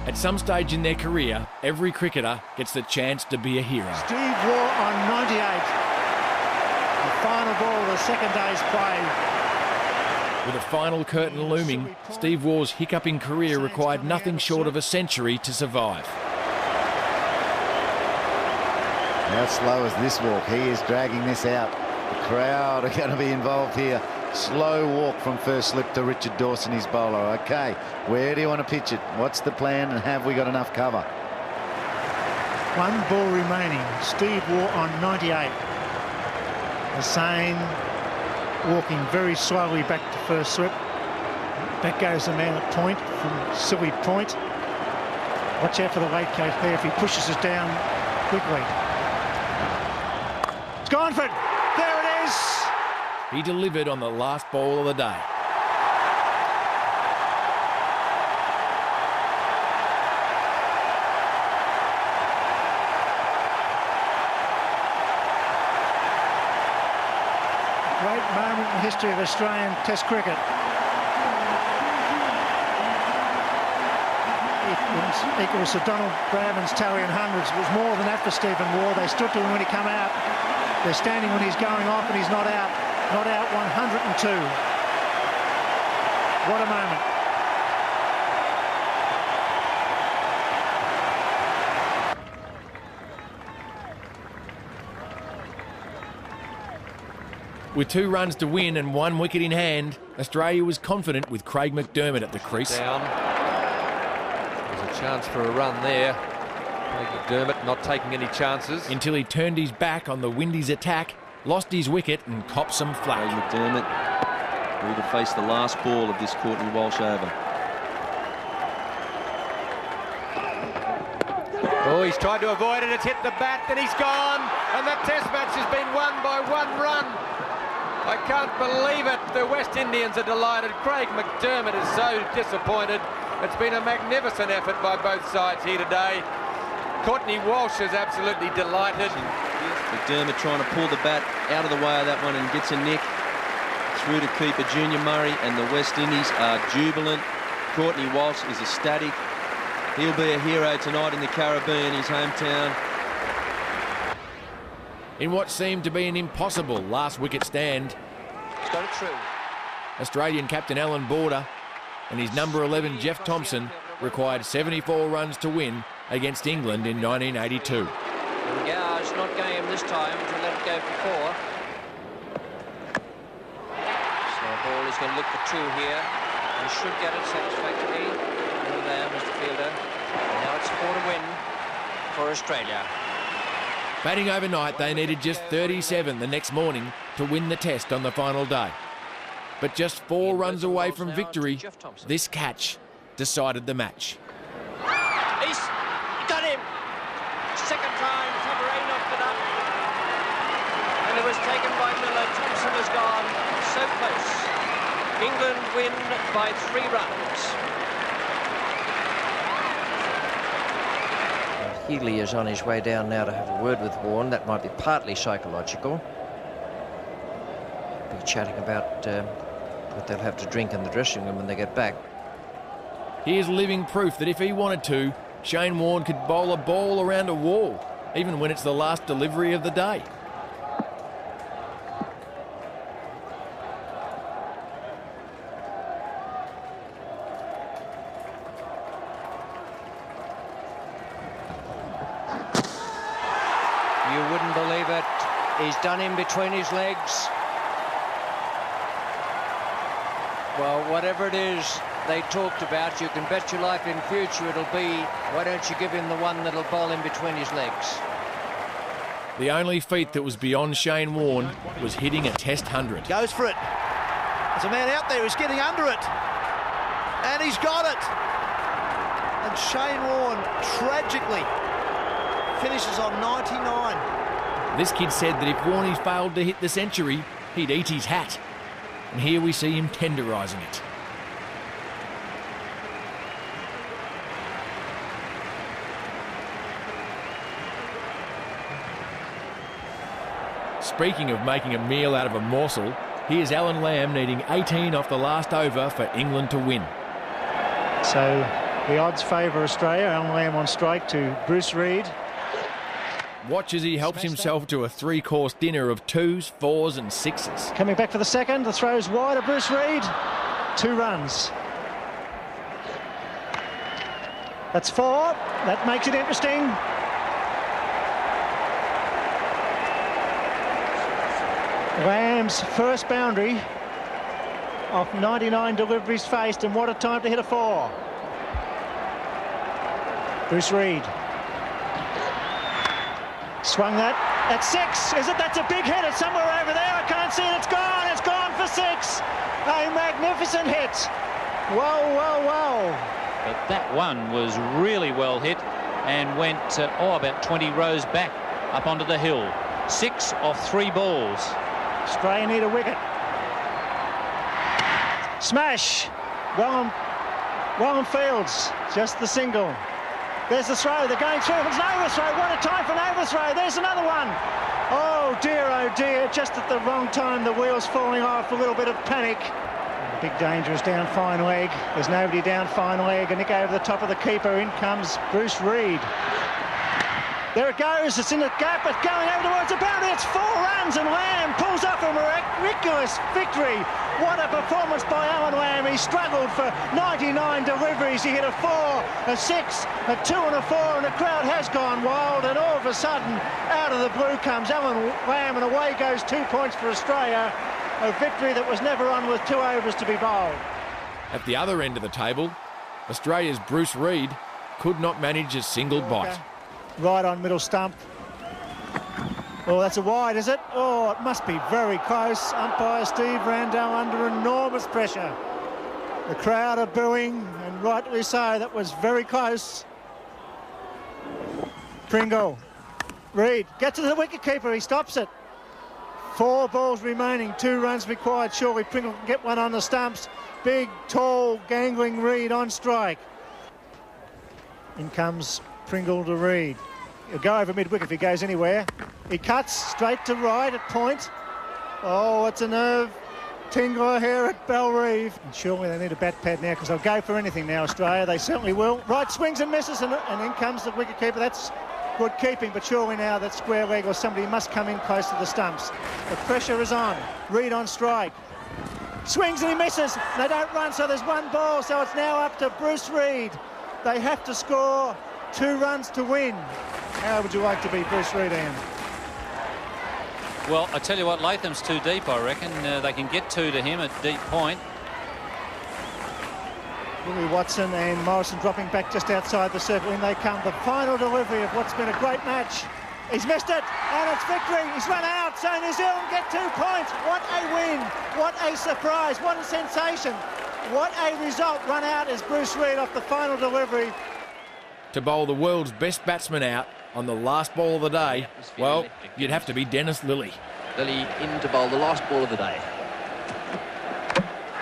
Speaker 1: At some stage in their career, every cricketer gets the chance to be a hero.
Speaker 2: Steve Waugh on 98. The final ball of the second day's play.
Speaker 1: With a final curtain looming, Steve Waugh's hiccuping career required nothing short of a century to survive.
Speaker 11: How slow is this walk? He is dragging this out. The crowd are going to be involved here. Slow walk from first slip to Richard Dawson, his bowler. OK, where do you want to pitch it? What's the plan, and have we got enough cover?
Speaker 2: One ball remaining. Steve Waugh on 98. Hussain walking very slowly back to first slip. Back goes the man at point from Silly Point. Watch out for the late case there if he pushes us down quickly. It's gone for it. There it is.
Speaker 1: He delivered on the last ball of the day.
Speaker 2: Great moment in the history of Australian Test cricket. Equals to Donald Bradman's tally in hundreds. It was more than that for Stephen Waugh. They stood to him when he came out. They're standing when he's going off and he's not out. Not out 102. What a moment.
Speaker 1: With 2 runs to win and 1 wicket in hand, Australia was confident with Craig McDermott at the crease.
Speaker 15: Down. There's a chance for a run there. Craig McDermott not taking any chances.
Speaker 1: Until he turned his back on the Windies attack, lost his wicket and copped some flack.
Speaker 9: Craig McDermott will to face the last ball of this Courtney Walsh over.
Speaker 6: Oh, he's tried to avoid it. It's hit the bat, then he's gone. And that Test match has been won by 1 run. I can't believe it. The West Indians are delighted. Craig McDermott is so disappointed. It's been a magnificent effort by both sides here today. Courtney Walsh is absolutely delighted.
Speaker 9: McDermott trying to pull the bat out of the way of that one and gets a nick through to keeper Junior Murray, and the West Indies are jubilant. Courtney Walsh is ecstatic. He'll be a hero tonight in the Caribbean, his hometown.
Speaker 1: In what seemed to be an impossible last wicket stand,
Speaker 6: He's got it through.
Speaker 1: Australian captain Alan Border and his number 11 Jeff Thompson required 74 runs to win against England in 1982.
Speaker 6: Gow's not going him this time to let it go for 4. So the ball is going to look for 2 here. He should get it satisfactorily. Over there, Mr. Fielder. And now it's 4 to win for Australia.
Speaker 1: Batting overnight, they needed just 37 the next morning to win the Test on the final day. But just 4 runs away from victory, this catch decided the match.
Speaker 6: He's taken by Miller. Thompson has gone so close. England win by 3 runs. Healy is on his way down now to have a word with Warne. That might be partly psychological. Be chatting about what they'll have to drink in the dressing room when they get back.
Speaker 1: Here's living proof that if he wanted to, Shane Warne could bowl a ball around a wall, even when it's the last delivery of the day.
Speaker 6: You wouldn't believe it. He's done in between his legs. Well, whatever it is they talked about, you can bet your life in future it'll be, why don't you give him the one that'll bowl in between his legs?
Speaker 1: The only feat that was beyond Shane Warne was hitting a Test 100.
Speaker 21: Goes for it. There's a man out there who's getting under it. And he's got it. And Shane Warne, tragically, finishes on 99.
Speaker 1: This kid said that if Warney failed to hit the century, he'd eat his hat. And here we see him tenderising it. Speaking of making a meal out of a morsel, here's Alan Lamb needing 18 off the last over for England to win.
Speaker 2: So the odds favour Australia. Alan Lamb on strike to Bruce Reid.
Speaker 1: Watch as he helps himself to a 3-course dinner of 2s, 4s and 6s.
Speaker 2: Coming back for the second, the throw's wide of Bruce Reid. 2 runs. That's 4. That makes it interesting. Lamb's first boundary of 99 deliveries faced, and what a time to hit a 4. Bruce Reid. Swung that at 6. Is it? That's a big hit. It's somewhere over there. I can't see it. It's gone. It's gone for 6. A magnificent hit. Whoa, whoa, whoa.
Speaker 5: But that one was really well hit and went about 20 rows back up onto the hill. 6 off 3 balls.
Speaker 2: Australia need a wicket. Smash. Wellham Fields. Just the single. There's the throw. They're going through. It's an overthrow. What a time for an overthrow. There's another one. Oh dear, just at the wrong time. The wheels falling off. A little bit of panic. The big danger is down fine leg. There's nobody down fine leg. A nick over the top of the keeper. In comes Bruce Reid. There it goes. It's in the gap. It's going over towards the boundary. It's 4 runs, and Lamb pulls off a miraculous victory. What a performance by Alan Lamb. He struggled for 99 deliveries. He hit a 4, a 6, a 2 and a 4, and the crowd has gone wild. And all of a sudden, out of the blue comes Alan Lamb, and away goes 2 points for Australia. A victory that was never on with 2 overs to be bowled.
Speaker 1: At the other end of the table, Australia's Bruce Reid could not manage a single bite.
Speaker 2: Right on middle stump. Oh, that's a wide, is it? Oh, it must be very close. Umpire Steve Randall under enormous pressure. The crowd are booing, and rightly so. That was very close. Pringle. Reid gets to the wicketkeeper. He stops it. 4 balls remaining. 2 runs required. Surely Pringle can get one on the stumps. Big, tall, gangling Reid on strike. In comes Pringle to Reid. He'll go over mid-wicket if he goes anywhere. He cuts straight to right at point. Oh, it's a nerve tingler here at Bellerive. And surely they need a bat pad now, because they'll go for anything now, Australia. They certainly will. Right swings and misses, and in comes the wicket-keeper. That's good keeping, but surely now that square leg or somebody must come in close to the stumps. The pressure is on. Reid on strike. Swings and he misses. They don't run, so there's 1 ball, so it's now up to Bruce Reid. They have to score 2 runs to win. How would you like to be Bruce Reid, Ian?
Speaker 5: Well, I tell you what, Latham's too deep, I reckon. They can get 2 to him at deep point.
Speaker 2: Willie Watson and Morrison dropping back just outside the circle. In they come, the final delivery of what's been a great match. He's missed it, and it's victory. He's run out, so New Zealand get 2 points. What a win, what a surprise, what a sensation. What a result. Run out is Bruce Reid off the final delivery.
Speaker 1: To bowl the world's best batsman out on the last ball of the day, well, you'd have to be Dennis Lillee.
Speaker 7: Lilly in to bowl the last ball of the day.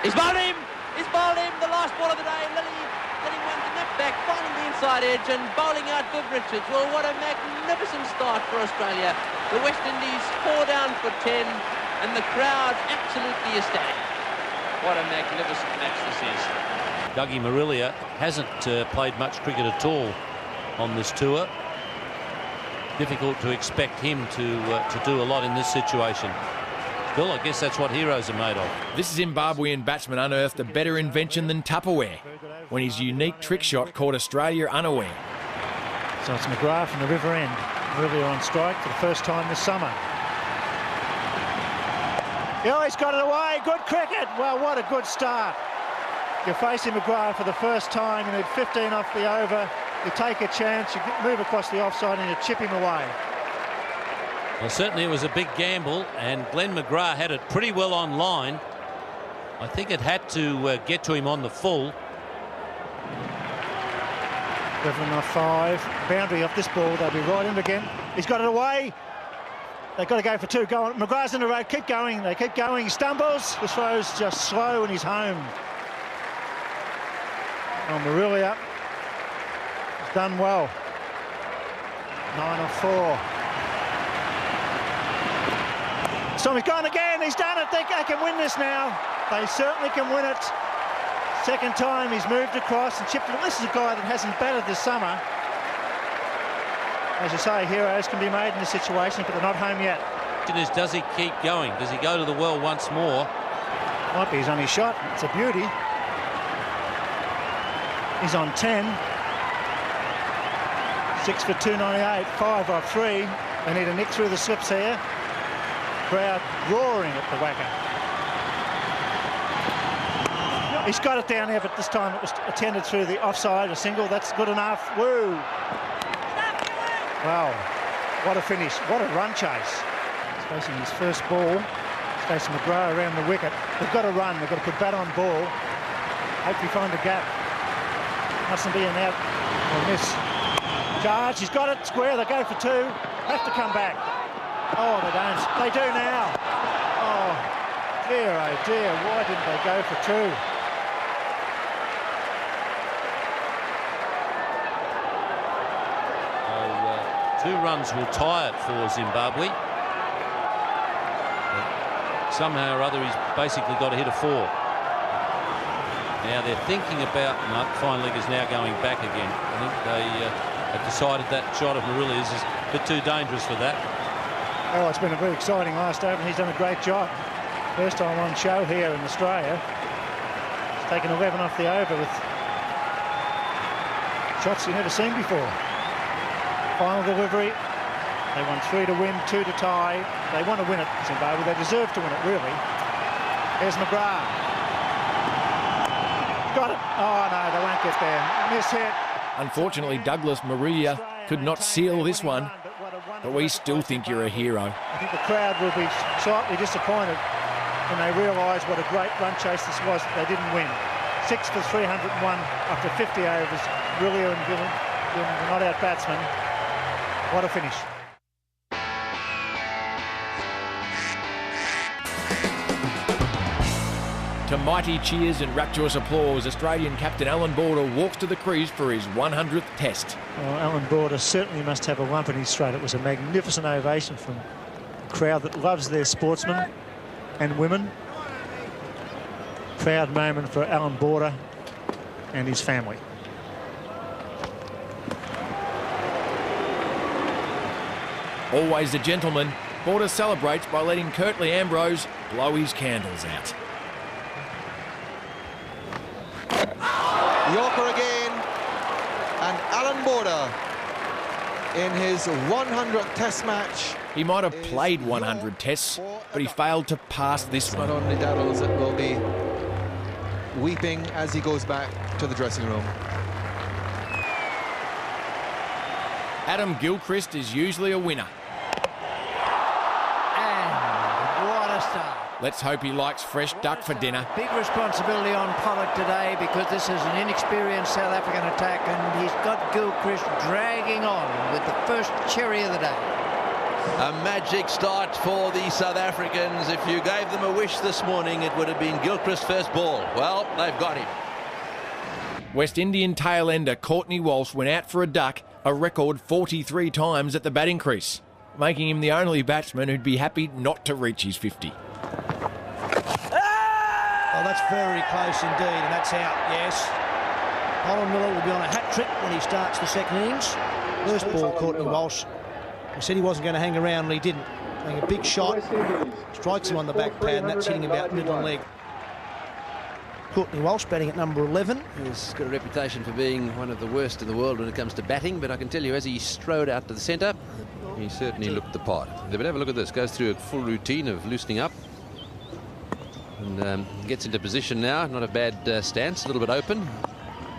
Speaker 7: He's bowled him! He's bowled him! The last ball of the day. Lilly getting one to nip back, finding the inside edge and bowling out Viv Richards. Well, what a magnificent start for Australia. The West Indies 4 down for 10 and the crowd absolutely ecstatic. What a magnificent match this is.
Speaker 17: Dougie Marilia hasn't played much cricket at all on this tour. Difficult to expect him to do a lot in this situation. Still, I guess that's what heroes are made of.
Speaker 1: This Zimbabwean batsman unearthed a better invention than Tupperware when his unique trick shot caught Australia unaware.
Speaker 2: So it's McGrath from the river end. Really on strike for the first time this summer. Oh, he's got it away. Good cricket. Well, what a good start. You're facing McGrath for the first time. You need 15 off the over. You take a chance. You move across the offside and you chip him away.
Speaker 17: Well, certainly it was a big gamble, and Glenn McGrath had it pretty well on line. I think it had to get to him on the full.
Speaker 2: Bevan off 5. Boundary off this ball. They'll be right in again. He's got it away. They've got to go for 2. Go on. McGrath's in the road. Keep going. They keep going. He stumbles. The throw's just slow and he's home. Oh, Marilia has done well. 9 off 4. So he's gone again. He's done it. They can win this now. They certainly can win it. Second time he's moved across and chipped it. This is a guy that hasn't batted this summer. As you say, heroes can be made in this situation, but they're not home yet.
Speaker 17: Does he keep going? Does he go to the well once more?
Speaker 2: Might be his only shot. It's a beauty. He's on 10. 6 for 298. 5 off 3. They need a nick through the slips here. Crowd roaring at the whacker. He's got it down there, but this time it was attended through the offside. A single. That's good enough. Woo! Wow, what a finish, what a run chase. He's facing his first ball. He's facing McGrath around the wicket. They've got to run, they've got to put bat on ball. Hopefully find a gap. Mustn't be an out or miss. Charge, he's got it, square, they go for 2. Have to come back. Oh, they don't. They do now. Oh dear, why didn't they go for 2?
Speaker 17: 2 runs will tie it for Zimbabwe. But somehow or other, he's basically got to hit a 4. Now they're thinking about, fine leg is now going back again. I think they have decided that shot of Marilia is a bit too dangerous for that.
Speaker 2: Oh, it's been a very exciting last over, and he's done a great job. First time on show here in Australia. He's taken 11 off the over with shots you've never seen before. Final delivery. They won 3 to win, 2 to tie. They want to win it, Zimbabwe. They deserve to win it, really. Here's McGrath. Got it. Oh, no, they won't get there. Miss hit.
Speaker 1: Unfortunately, Douglas Marilia could not seal this one, but we still think you're a hero.
Speaker 2: I think the crowd will be slightly disappointed when they realise what a great run chase this was that they didn't win. 6 for 301 after 50 overs. Marilia and Gillen, the not-out batsman. What a finish.
Speaker 1: To mighty cheers and rapturous applause, Australian captain Alan Border walks to the crease for his 100th test.
Speaker 2: Well, Alan Border certainly must have a lump in his throat. It was a magnificent ovation from a crowd that loves their sportsmen and women. Proud moment for Alan Border and his family.
Speaker 1: Always a gentleman, Border celebrates by letting Curtly Ambrose blow his candles out.
Speaker 3: Yorker again, and Alan Border in his 100th test match.
Speaker 1: He might have played 100 tests, but he failed to pass this one.
Speaker 3: Not only Daddles will be weeping as he goes back to the dressing room.
Speaker 1: Adam Gilchrist is usually a winner.
Speaker 21: And what a start.
Speaker 1: Let's hope he likes fresh duck for dinner.
Speaker 21: Big responsibility on Pollock today because this is an inexperienced South African attack and he's got Gilchrist dragging on with the first cherry of the day.
Speaker 7: A magic start for the South Africans. If you gave them a wish this morning, it would have been Gilchrist's first ball. Well, they've got him.
Speaker 1: West Indian tail ender Courtney Walsh went out for a duck a record 43 times at the batting crease, making him the only batsman who'd be happy not to reach his 50.
Speaker 21: Oh, that's very close indeed, and that's out, yes. Colin Miller will be on a hat-trick when he starts the second innings. First ball, Courtney Walsh. He said he wasn't going to hang around, and he didn't. Playing a big shot, strikes him on the back pad, and that's hitting him about middle leg. Courtney Walsh batting at number 11.
Speaker 7: He's got a reputation for being one of the worst in the world when it comes to batting, but I can tell you, as he strode out to the centre, he certainly looked the part. But have a look at this. Goes through a full routine of loosening up. And gets into position now. Not a bad stance, a little bit open.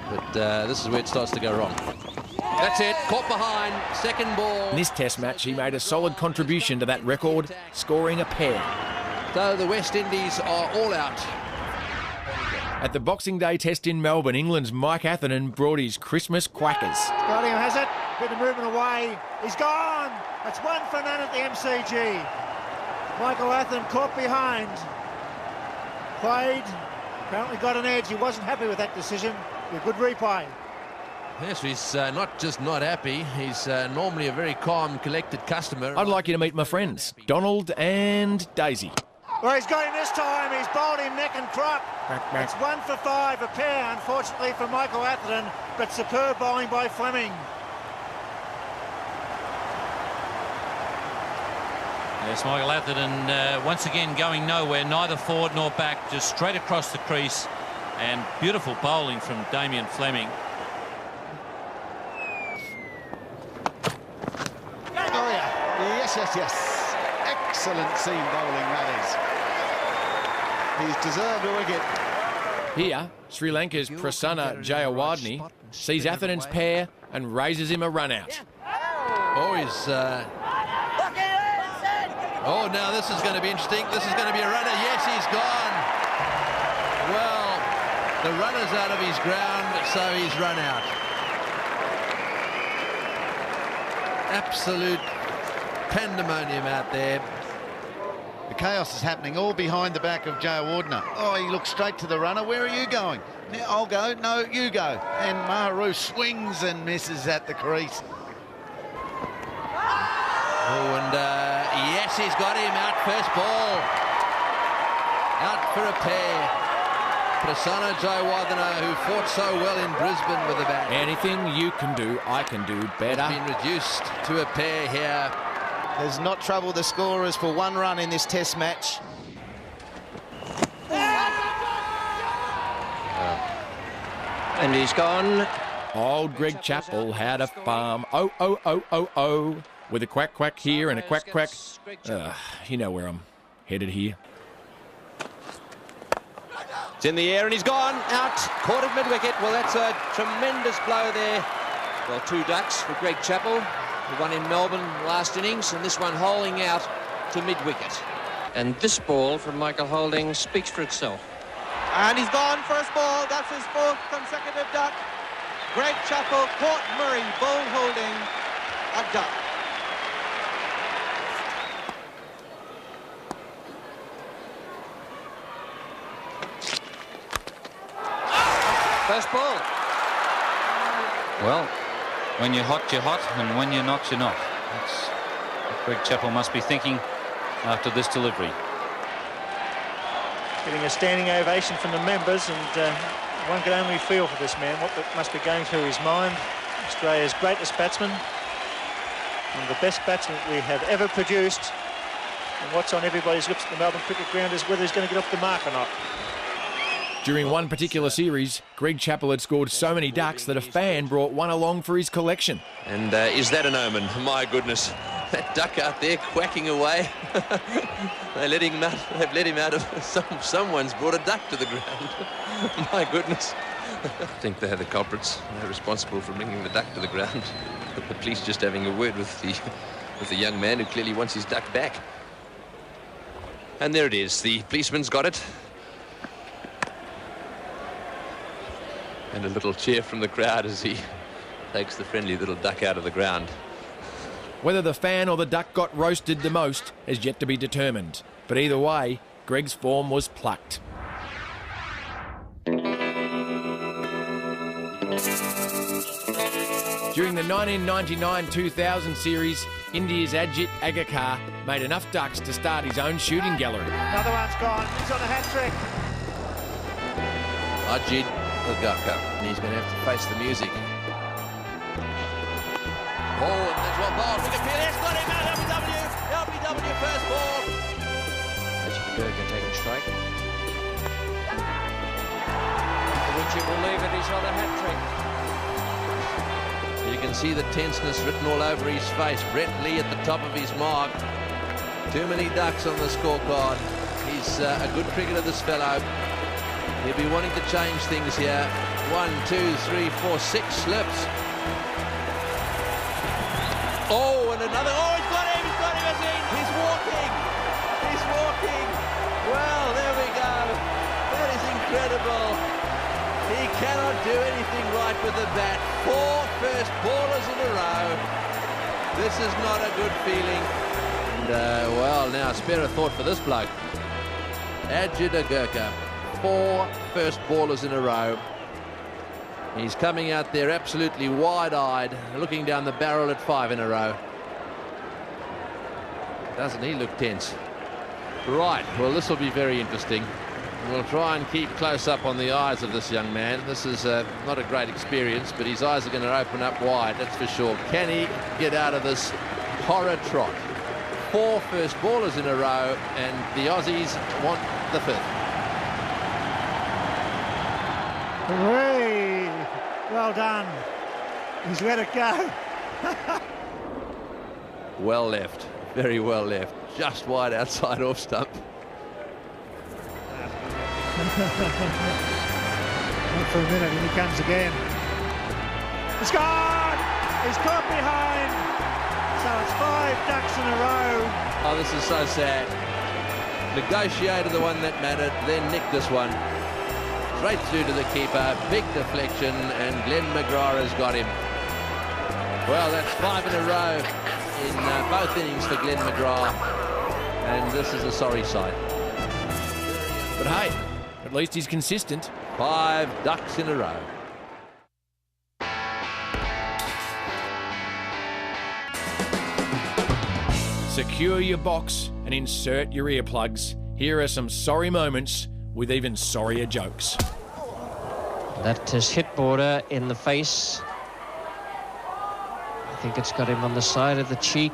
Speaker 7: But this is where it starts to go wrong. That's it, caught behind, second ball.
Speaker 1: In this test match, he made a solid contribution to that record, scoring a pair.
Speaker 7: So the West Indies are all out.
Speaker 1: At the Boxing Day test in Melbourne, England's Mike Atherton brought his Christmas quackers.
Speaker 2: Scottingham has it, bit of movement away, he's gone! That's 1 for none at the MCG. Michael Atherton caught behind. Played, apparently got an edge, he wasn't happy with that decision. A good replay.
Speaker 7: Yes, he's not just not happy, he's normally a very calm, collected customer.
Speaker 1: I'd like you to meet my friends, Donald and Daisy.
Speaker 2: Well, he's got him this time, he's bowled him neck and crop. It's 1 for 5, a pair, unfortunately, for Michael Atherton, but superb bowling by Fleming.
Speaker 17: Yes, Michael Atherton once again going nowhere, neither forward nor back, just straight across the crease, and beautiful bowling from Damien Fleming.
Speaker 11: Oh yeah, yes. Excellent seam bowling, that is. He's deserved a wicket.
Speaker 1: Here, Sri Lanka's Prasanna Jayawardene sees Atherton's pair and raises him a run out.
Speaker 7: Oh, he's... Oh, now this is going to be interesting. This is going to be a runner. Yes, he's gone. Well, the runner's out of his ground, so he's run out. Absolute pandemonium out there.
Speaker 11: The chaos is happening all behind the back of Jayawardene. Oh, he looks straight to the runner. Where are you going? Now, I'll go. No, you go. And Maharu swings and misses at the crease.
Speaker 7: Oh, and yes, he's got him out first ball. Out for a pair. Prasanna Jayawardene, who fought so well in Brisbane with the bat.
Speaker 1: Anything you can do, I can do better.
Speaker 7: Has been reduced to a pair here.
Speaker 10: Has not troubled the scorers for 1 run in this test match.
Speaker 6: And he's gone.
Speaker 1: Old Greg Chappell had a farm. Oh, with a quack quack here and a quack quack. You know where I'm headed here.
Speaker 7: It's in the air and he's gone out, caught at mid-wicket. Well, that's a tremendous blow there.
Speaker 15: Well, 2 ducks for Greg Chappell, the one in Melbourne last innings, and this one holing out to mid-wicket. And this ball from Michael Holding speaks for itself.
Speaker 3: And he's gone, first ball, that's his 4th consecutive duck. Greg Chappell caught Murray, bowled Holding, a duck.
Speaker 15: First ball.
Speaker 17: Well, when you're hot, and when you're not, you're not. That's what Greg Chappell must be thinking after this delivery.
Speaker 2: Getting a standing ovation from the members, and one can only feel for this man what must be going through his mind. Australia's greatest batsman, and the best batsman we have ever produced. And what's on everybody's lips at the Melbourne Cricket Ground is whether he's going to get off the mark or not.
Speaker 1: During one particular series, Greg Chappell had scored so many ducks that a fan brought one along for his collection.
Speaker 7: And is that an omen? My goodness, that duck out there quacking away. They've let him out of someone's brought a duck to the ground. My goodness. I think they're the culprits. They're responsible for bringing the duck to the ground. The police just having a word with the young man who clearly wants his duck back. And there it is. The policeman's got it. And a little cheer from the crowd as he takes the friendly little duck out of the ground.
Speaker 1: Whether the fan or the duck got roasted the most is yet to be determined. But either way, Greg's form was plucked. During the 1999-2000 series, India's Ajit Agarkar made enough ducks to start his own shooting gallery.
Speaker 2: Another one's gone. He's on a hat-trick.
Speaker 5: Ajit Agarkar, and he's going to have to face the music. Oh, and there's one ball. Wicket field. It's got him out. LBW first ball. Ajit Agarkar taking strike.
Speaker 6: Which you will leave it. He's on a hat-trick.
Speaker 5: You can see the tenseness written all over his face. Brett Lee at the top of his mark. Too many ducks on the scorecard. He's a good cricketer, this fellow. He'll be wanting to change things here. 1, 2, 3, 4, 6 slips. Oh, and another. Oh, he's got him, Azeem. He's walking. He's walking. Well, there we go. That is incredible. He cannot do anything right with the bat. 4 first ballers in a row. This is not a good feeling. And, well, now spare a thought for this bloke. Ajit Agarkar, 4 first ballers in a row. He's coming out there absolutely wide-eyed, looking down the barrel at 5 in a row. Doesn't he look tense? Right, well, this will be very interesting. We'll try and keep close up on the eyes of this young man. This is not a great experience, but his eyes are going to open up wide, that's for sure. Can he get out of this horror trot? 4 first ballers in a row, and the Aussies want the 5th.
Speaker 2: Hooray! Well done. He's let it go.
Speaker 5: Well left, very well left. Just wide outside off stump.
Speaker 2: Not for a minute, and he comes again. It's gone! He's caught behind. So it's 5 ducks in a row.
Speaker 5: Oh, this is so sad. Negotiated the one that mattered, then nicked this one. Straight through to the keeper, big deflection, and Glenn McGrath has got him. Well, that's 5 in a row in both innings for Glenn McGrath, and this is a sorry sight.
Speaker 1: But hey, at least he's consistent.
Speaker 5: 5 ducks in a row.
Speaker 1: Secure your box and insert your earplugs. Here are some sorry moments with even sorrier jokes.
Speaker 15: That has hit Border in the face. I think it's got him on the side of the cheek.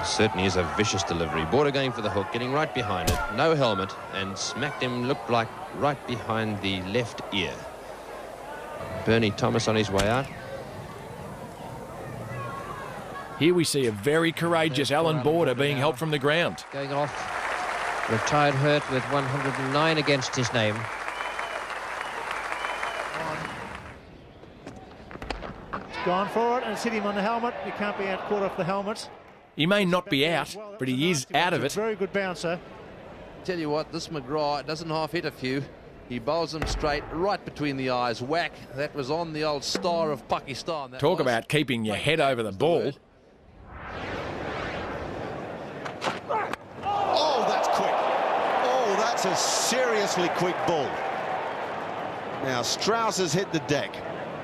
Speaker 5: Certainly is a vicious delivery. Border going for the hook, getting right behind it. No helmet, and smacked him, looked like right behind the left ear. Bernie Thomas on his way out.
Speaker 1: Here we see a very courageous Alan Border being helped from the ground.
Speaker 15: Going off. Retired hurt with 109 against his name.
Speaker 2: He's gone for it, and it's hit him on the helmet. He can't be out caught off the helmet.
Speaker 1: He may not be out, but he is out of it.
Speaker 2: Very good bouncer.
Speaker 5: Tell you what, this McGrath doesn't half hit a few. He bowls them straight, right between the eyes. Whack. That was on the old star of Pakistan.
Speaker 1: Talk about keeping your head over the ball.
Speaker 8: Oh, that's quick. Oh, that's a seriously quick ball. Now, Strauss has hit the deck.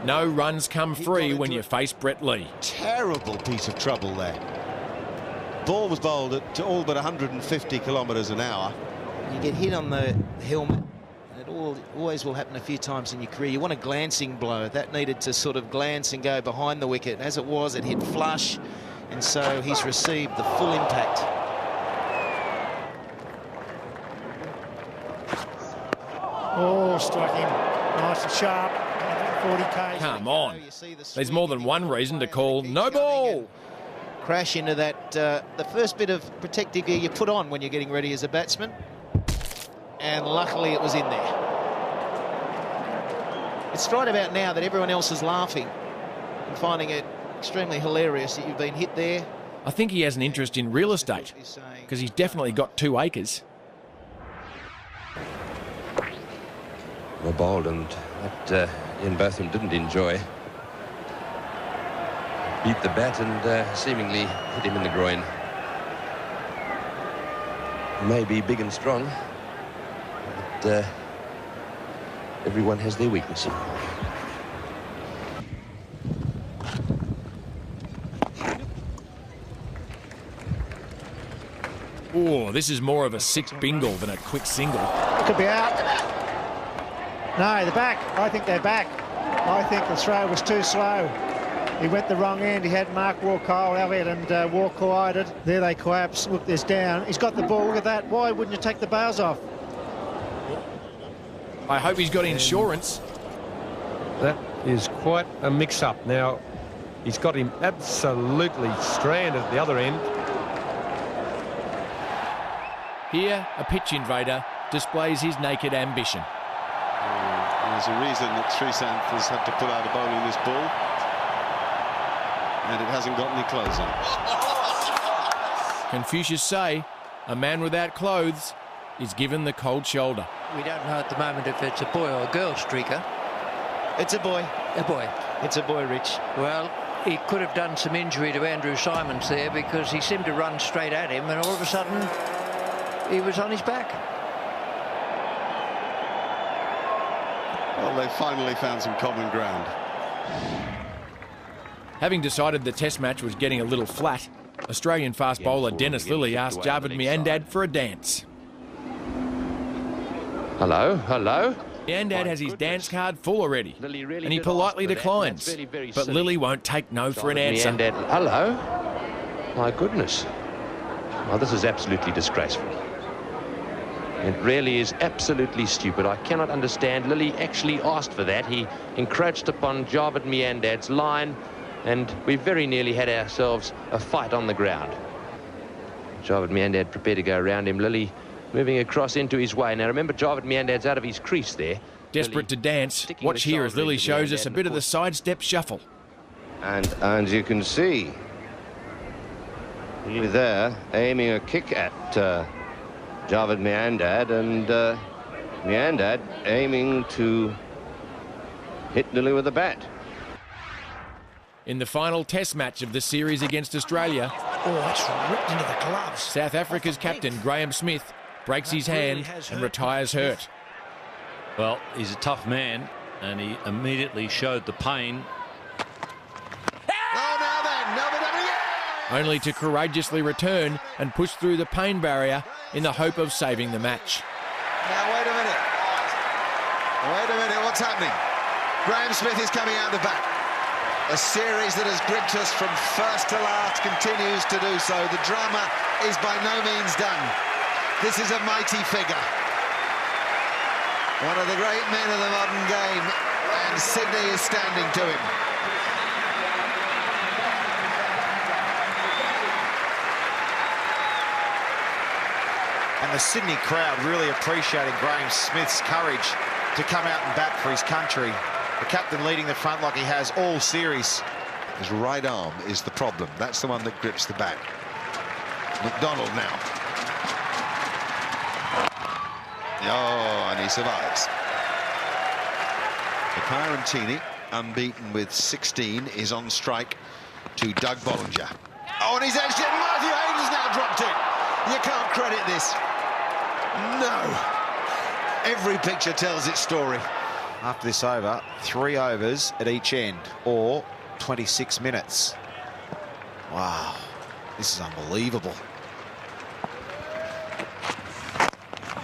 Speaker 1: No runs come free when you face Brett Lee.
Speaker 8: Terrible piece of trouble there. Ball was bowled at all but 150 kilometres an hour.
Speaker 10: You get hit on the helmet, and it always will happen a few times in your career. You want a glancing blow. That needed to sort of glance and go behind the wicket. As it was, it hit flush, and so he's received the full impact.
Speaker 2: Oh, struck him nice and sharp. 40 k's.
Speaker 1: Come on. There's more than one reason to call no ball.
Speaker 10: Crash into that, the first bit of protective gear you put on when you're getting ready as a batsman. And luckily it was in there. It's right about now that everyone else is laughing and finding it extremely hilarious that you've been hit there.
Speaker 1: I think he has an interest in real estate because he's definitely got 2 acres.
Speaker 7: Well bowled, and that Ian Botham didn't enjoy. beat the bat and seemingly hit him in the groin. May be big and strong, but everyone has their weakness.
Speaker 1: Oh, this is more of a sick bingle than a quick single.
Speaker 2: Could be out. No, they're back. I think they're back. I think the throw was too slow. He went the wrong end. He had Mark Waugh, Kyle Elliott and Waugh collided. There they collapse. Look, there's down. He's got the ball. Look at that. Why wouldn't you take the bails off?
Speaker 1: I hope he's got insurance.
Speaker 14: That is quite a mix-up. Now, he's got him absolutely stranded at the other end.
Speaker 1: Here, a pitch invader displays his naked ambition.
Speaker 8: There's a reason that Sreesanth has had to pull out a bowling this ball. And it hasn't got any clothes on.
Speaker 1: Confucius say, a man without clothes is given the cold shoulder.
Speaker 6: We don't know at the moment if it's a boy or a girl, Streaker.
Speaker 10: It's a boy.
Speaker 6: A boy.
Speaker 10: It's a boy, Rich.
Speaker 6: Well, he could have done some injury to Andrew Simons there because he seemed to run straight at him and all of a sudden he was on his back.
Speaker 8: Well, they finally found some common ground.
Speaker 1: Having decided the test match was getting a little flat, Australian fast bowler Dennis Lillee asked Javed Miandad for a dance.
Speaker 7: Hello, hello.
Speaker 1: Miandad has his dance card full already, and he politely declines. But Lillee won't take no for an answer.
Speaker 7: Hello? My goodness. Well, this is absolutely disgraceful. It really is absolutely stupid. I cannot understand. Lillee actually asked for that. He encroached upon Javed Miandad's line, and we very nearly had ourselves a fight on the ground. Javed Miandad prepared to go around him. Lillee moving across into his way. Now remember, Javed Miandad's out of his crease there.
Speaker 1: Desperate to dance. Watch here as Lillee shows us a bit of the sidestep shuffle.
Speaker 22: And you can see Lillee there aiming a kick at Javed Miandad, and Miandad aiming to hit Lillee with a bat.
Speaker 1: In the final test match of the series against Australia,
Speaker 21: it's ripped into the gloves.
Speaker 1: South Africa's captain Graham Smith breaks his hand and retires hurt.
Speaker 17: Well, he's a tough man, and he immediately showed the pain.
Speaker 1: Only to courageously return and push through the pain barrier in the hope of saving the match.
Speaker 8: Now, wait a minute. Wait a minute, what's happening? Graham Smith is coming out the back. A series that has gripped us from first to last continues to do so. The drama is by no means done. This is a mighty figure. One of the great men of the modern game, and Sydney is standing to him.
Speaker 23: And the Sydney crowd really appreciating Graham Smith's courage to come out and bat for his country. The captain leading the front like he has all series.
Speaker 8: His right arm is the problem. That's the one that grips the bat. McDonald now. Oh, and he survives. Makarantini, unbeaten with 16, is on strike to Doug Bollinger. Oh, and he's actually... Matthew Hayden's now dropped it. You can't credit this. No. Every picture tells its story.
Speaker 23: After this over, 3 overs at each end, or 26 minutes. Wow, this is unbelievable.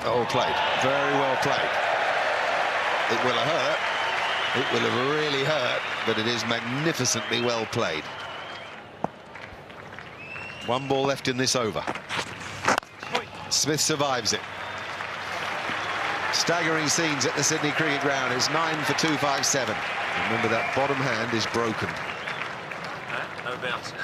Speaker 8: Oh, played. Very well played. It will have hurt. It will have really hurt, but it is magnificently well played. 1 ball left in this over. Smith survives it. Staggering scenes at the Sydney Cricket Ground. It's 9 for 257. Remember, that bottom hand is broken.
Speaker 17: No bounces.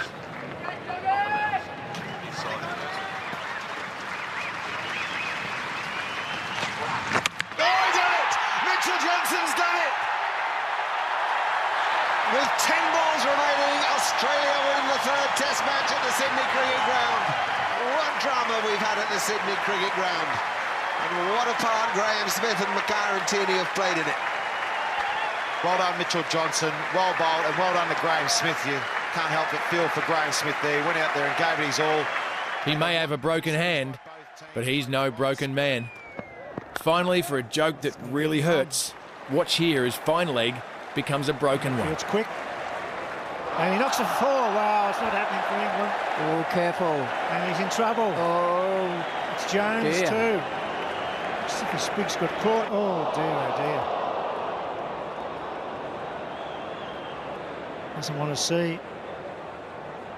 Speaker 8: Mitchell Johnson's done it! With 10 balls remaining, Australia win the 3rd Test match at the Sydney Cricket Ground. What drama we've had at the Sydney Cricket Ground. And what a part Graham Smith and Makarantini have played in it.
Speaker 23: Well done, Mitchell Johnson. Well bowled, and well done to Graham Smith. You can't help but feel for Graham Smith there. He went out there and gave it his all.
Speaker 1: He may have a broken hand, but he's no broken man. Finally, for a joke that really hurts, watch here as fine leg becomes a broken one.
Speaker 2: It's quick. And he knocks it 4. Wow, it's not happening for England.
Speaker 6: Oh, careful.
Speaker 2: And he's in trouble.
Speaker 6: Oh,
Speaker 2: it's Jones
Speaker 6: dear.
Speaker 2: too. Spiggs got caught. Oh dear, oh dear. Doesn't want to see.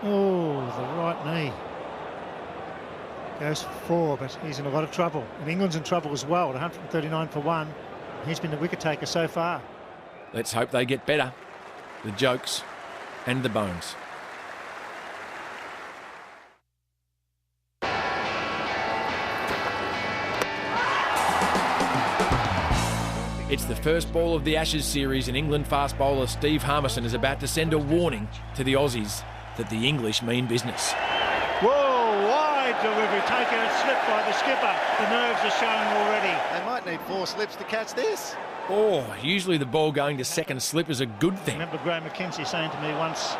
Speaker 2: Oh, the right knee. Goes for 4, but he's in a lot of trouble. And England's in trouble as well, at 139 for 1. He's been the wicket taker so far.
Speaker 1: Let's hope they get better. The jokes and the bones. It's the first ball of the Ashes series, and England fast bowler Steve Harmison is about to send a warning to the Aussies that the English mean business.
Speaker 2: Whoa, wide delivery, taken a slip by the skipper. The nerves are showing already.
Speaker 11: They might need 4 slips to catch this.
Speaker 1: Oh, usually the ball going to second slip is a good thing.
Speaker 2: I remember Graham McKenzie saying to me once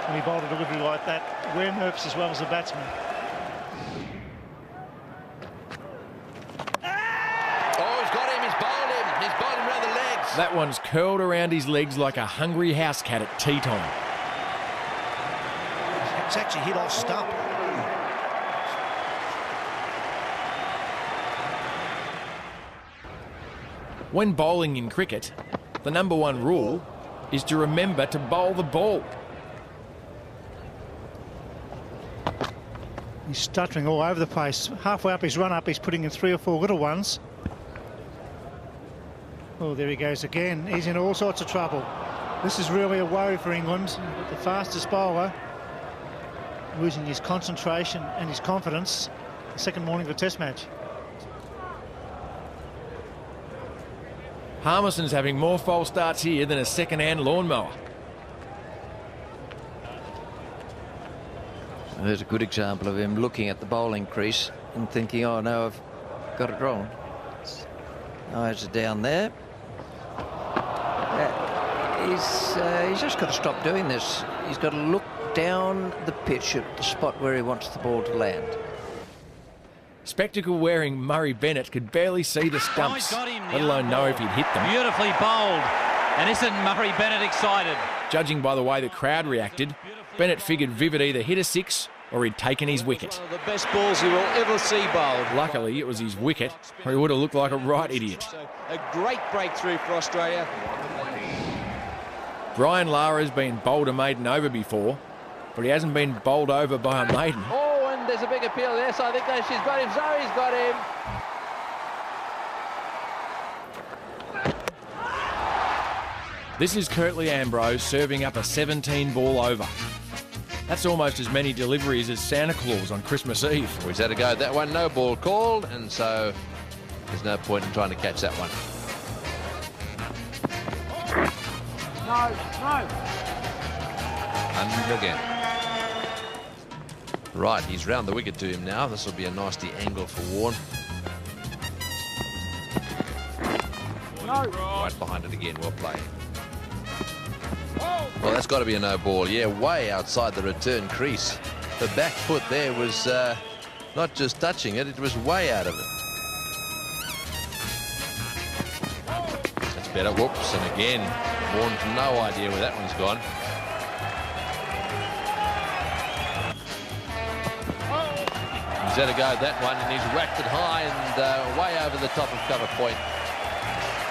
Speaker 2: when he bowled a delivery like that, we're nervous as well as the batsman.
Speaker 1: That one's curled around his legs like a hungry house cat at tea time.
Speaker 21: It's actually hit off stump.
Speaker 1: When bowling in cricket, the #1 rule is to remember to bowl the ball.
Speaker 2: He's stuttering all over the place. Halfway up his run-up, he's putting in 3 or 4 little ones. Oh, there he goes again. He's in all sorts of trouble. This is really a worry for England. The fastest bowler losing his concentration and his confidence the second morning of a test match.
Speaker 1: Harmison's having more false starts here than a second-hand lawnmower.
Speaker 6: There's a good example of him looking at the bowling crease and thinking, oh no, I've got it wrong. Eyes are down there. He's just got to stop doing this. He's got to look down the pitch at the spot where he wants the ball to land.
Speaker 1: Spectacle-wearing Murray Bennett could barely see the stumps, let alone know if he'd hit them.
Speaker 17: Beautifully bowled. And isn't Murray Bennett excited?
Speaker 1: Judging by the way the crowd reacted, Bennett figured Viv had either hit a 6 or he'd taken his wicket.
Speaker 16: One of the best balls you will ever see bowled.
Speaker 1: Luckily, it was his wicket, or he would have looked like a right idiot.
Speaker 16: So a great breakthrough for Australia.
Speaker 1: Brian Lara's been bowled a maiden over before, but he hasn't been bowled over by a maiden.
Speaker 7: Oh, and there's a big appeal. Yes, I think that she's got him. Zoe's got him.
Speaker 1: This is Curtly Ambrose serving up a 17-ball over. That's almost as many deliveries as Santa Claus on Christmas Eve.
Speaker 7: Well, he's had a go at that one. No ball called, and so there's no point in trying to catch that one.
Speaker 19: No, no.
Speaker 7: And again. Right, he's round the wicket to him now. This will be a nasty angle for Warne.
Speaker 19: No.
Speaker 7: Right behind it again. Well played. Well, that's got to be a no ball. Yeah, way outside the return crease. The back foot there was not just touching it, it was way out of it. That's better. Whoops, and again, Warne no idea where that one's gone. He's had a go at that one, and he's whacked it high and way over the top of cover point.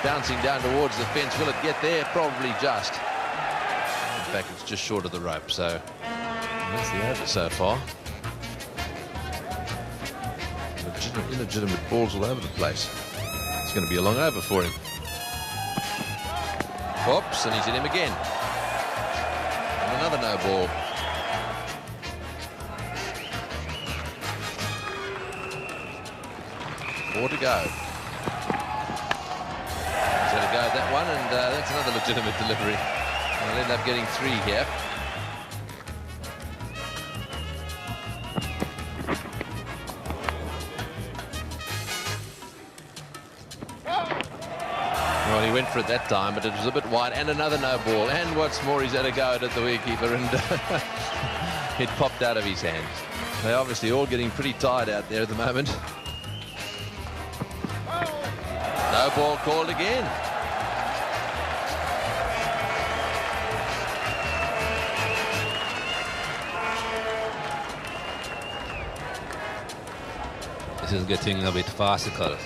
Speaker 7: Bouncing down towards the fence. Will it get there? Probably just. In fact, it's just short of the rope, so that's the over so far. Illegitimate balls all over the place. It's going to be a long over for him. Oops, and he's hit him again. And another no ball. Four to go. He's had a go at that one, and that's another legitimate delivery. We'll end up getting 3 here. Well,
Speaker 22: he went for it that time, but it was a bit wide, and another no ball. And what's more, he's had a go at it, the wicketkeeper, and it popped out of his hands. They're obviously all getting pretty tired out there at the moment. No ball called again.
Speaker 13: This is getting a bit farcical.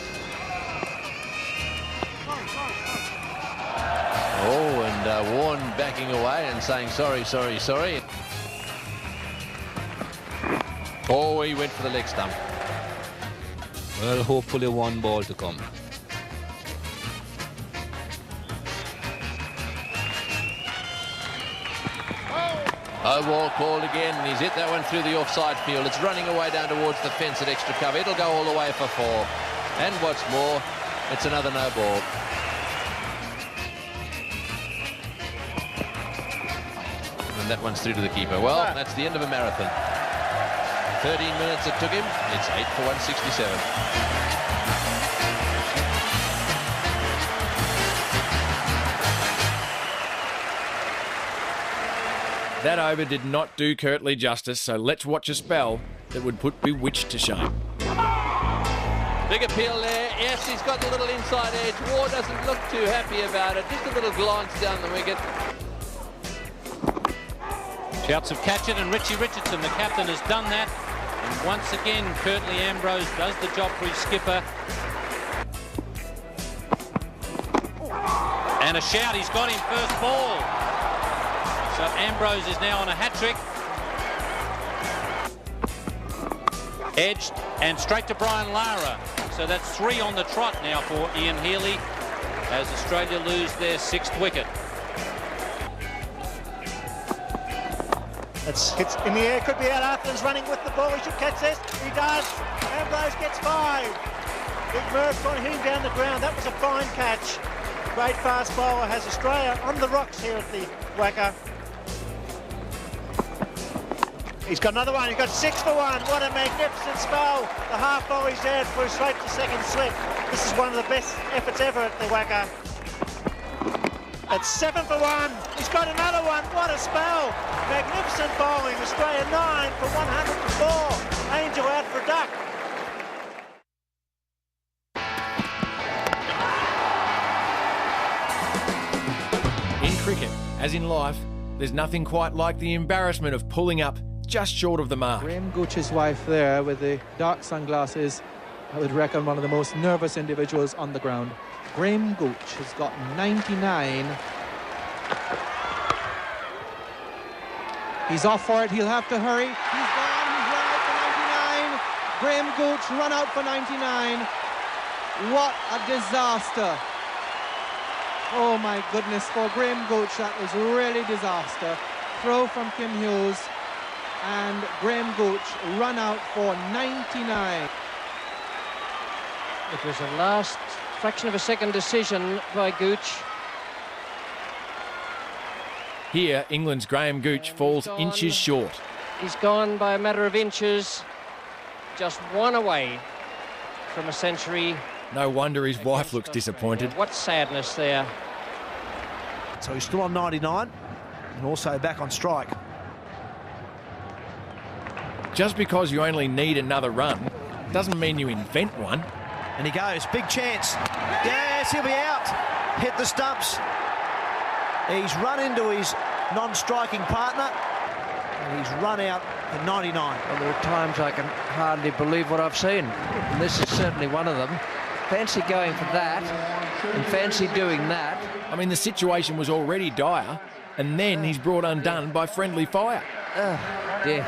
Speaker 22: Oh, and Warne backing away and saying sorry, sorry, sorry. Oh, he went for the leg stump.
Speaker 13: Well, hopefully one ball to come.
Speaker 22: No ball called again, and he's hit that one through the offside field. It's running away down towards the fence at extra cover. It'll go all the way for 4. And what's more, it's another no ball. And that one's through to the keeper. Well, that's the end of a marathon. 13 minutes it took him. It's 8 for 167.
Speaker 1: That over did not do Kirtley justice, so let's watch a spell that would put Bewitched to shame.
Speaker 22: Big appeal there. Yes, he's got a little inside edge. Ward doesn't look too happy about it. Just a little glance down the wicket.
Speaker 5: Shouts of catch it, and Richie Richardson, the captain, has done that. And once again, Curtly Ambrose does the job for his skipper. And a shout, he's got him first ball. So Ambrose is now on a hat-trick. Edged and straight to Brian Lara. So that's 3 on the trot now for Ian Healy as Australia lose their 6th wicket.
Speaker 2: It's hits in the air, could be out. Arthur's running with the ball. He should catch this. He does. Ambrose gets 5. Big Murph on him down the ground. That was a fine catch. Great fast bowler has Australia on the rocks here at the Wacker. He's got another one. He's got 6 for 1. What a magnificent spell. The half volley's there for a straight to second slip. This is one of the best efforts ever at the Wacker. It's 7 for 1. He's got another one. What a spell. Magnificent bowling. Australia 9 for 104. Angel out for a duck.
Speaker 1: In cricket, as in life, there's nothing quite like the embarrassment of pulling up just short of the mark.
Speaker 18: Graham Gooch's wife there with the dark sunglasses, I would reckon one of the most nervous individuals on the ground. Graham Gooch has got 99. He's off for it, he'll have to hurry. He's gone, he's run out for 99. Graham Gooch run out for 99. What a disaster. Oh my goodness, for Graham Gooch that was really disaster. Throw from Kim Hughes, and Graham Gooch run out for 99.
Speaker 6: It was a last fraction of a second decision by Gooch.
Speaker 1: Here, England's Graham Gooch falls inches short.
Speaker 6: He's gone by a matter of inches, just 1 away from a century.
Speaker 1: No wonder his wife looks disappointed.
Speaker 6: What sadness there.
Speaker 21: So he's still on 99 and also back on strike.
Speaker 1: Just because you only need another run doesn't mean you invent one.
Speaker 21: And he goes, big chance. Yes, he'll be out. Hit the stumps. He's run into his non-striking partner, and he's run out for 99.
Speaker 6: Well, there are times I can hardly believe what I've seen, and this is certainly one of them. Fancy going for that, and fancy doing that.
Speaker 1: I mean, the situation was already dire, and then he's brought undone by friendly fire.
Speaker 6: Oh, dear.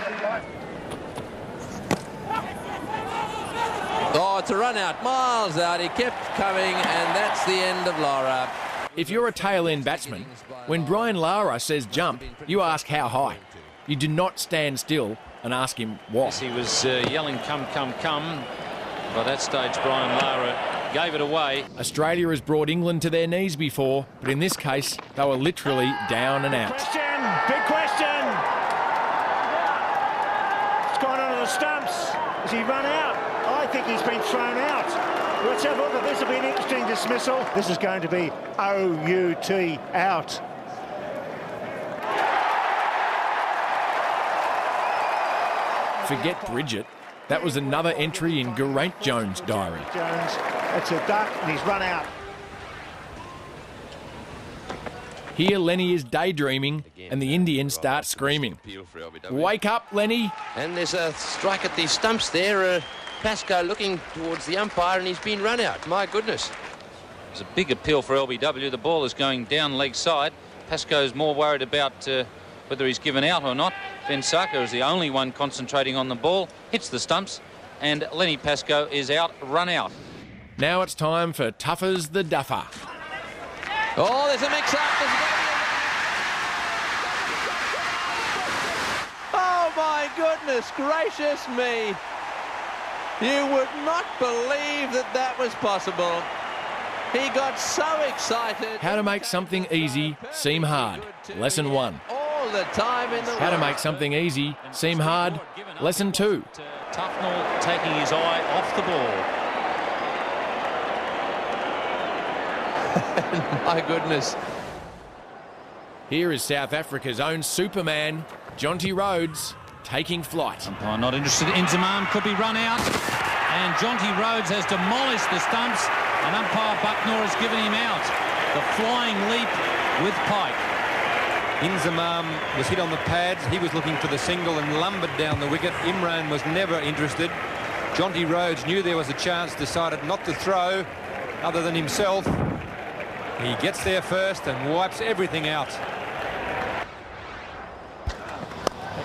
Speaker 22: Oh, it's a run out, miles out. He kept coming, and that's the end of Lara.
Speaker 1: If you're a tail-end batsman, when Brian Lara says jump, you ask how high. You do not stand still and ask him what.
Speaker 5: Yes, he was yelling, come, come, come. By that stage, Brian Lara gave it away.
Speaker 1: Australia has brought England to their knees before, but in this case, they were literally down and out.
Speaker 2: Big question. It's gone onto the stumps. Has he run out? I think he's been thrown out. Let's have a look at this. Will be an interesting dismissal. This is going to be OUT, out.
Speaker 1: Forget Bridget. That was another entry in Geraint Jones' diary.
Speaker 2: Jones, it's a duck, and he's run out.
Speaker 1: Here, Lenny is daydreaming, and the Indians start screaming. Wake up, Lenny.
Speaker 7: And there's a strike at the stumps there. Pascoe looking towards the umpire, and he's been run out. My goodness.
Speaker 5: It's a big appeal for LBW. The ball is going down leg side. Pascoe's more worried about whether he's given out or not. Fensaka is the only one concentrating on the ball, hits the stumps, and Lenny Pascoe is out, run out.
Speaker 1: Now it's time for Tuffers the Duffer.
Speaker 7: Oh, there's a mix-up.
Speaker 6: Oh, my goodness gracious me. You would not believe that that was possible. He got so excited.
Speaker 1: How to make something easy seem hard. Lesson 1.
Speaker 6: All the time in the
Speaker 1: How to make something easy seem hard. Lesson 2.
Speaker 17: Tufnell taking his eye off the ball.
Speaker 22: My goodness.
Speaker 1: Here is South Africa's own Superman, Jonty Rhodes, taking flight.
Speaker 17: Umpire not interested. Inzamam could be run out. And Jonty Rhodes has demolished the stumps. And umpire Bucknor has given him out. The flying leap with Pike.
Speaker 14: Inzamam was hit on the pads. He was looking for the single and lumbered down the wicket. Imran was never interested. Jonty Rhodes knew there was a chance, decided not to throw other than himself. He gets there first and wipes everything out.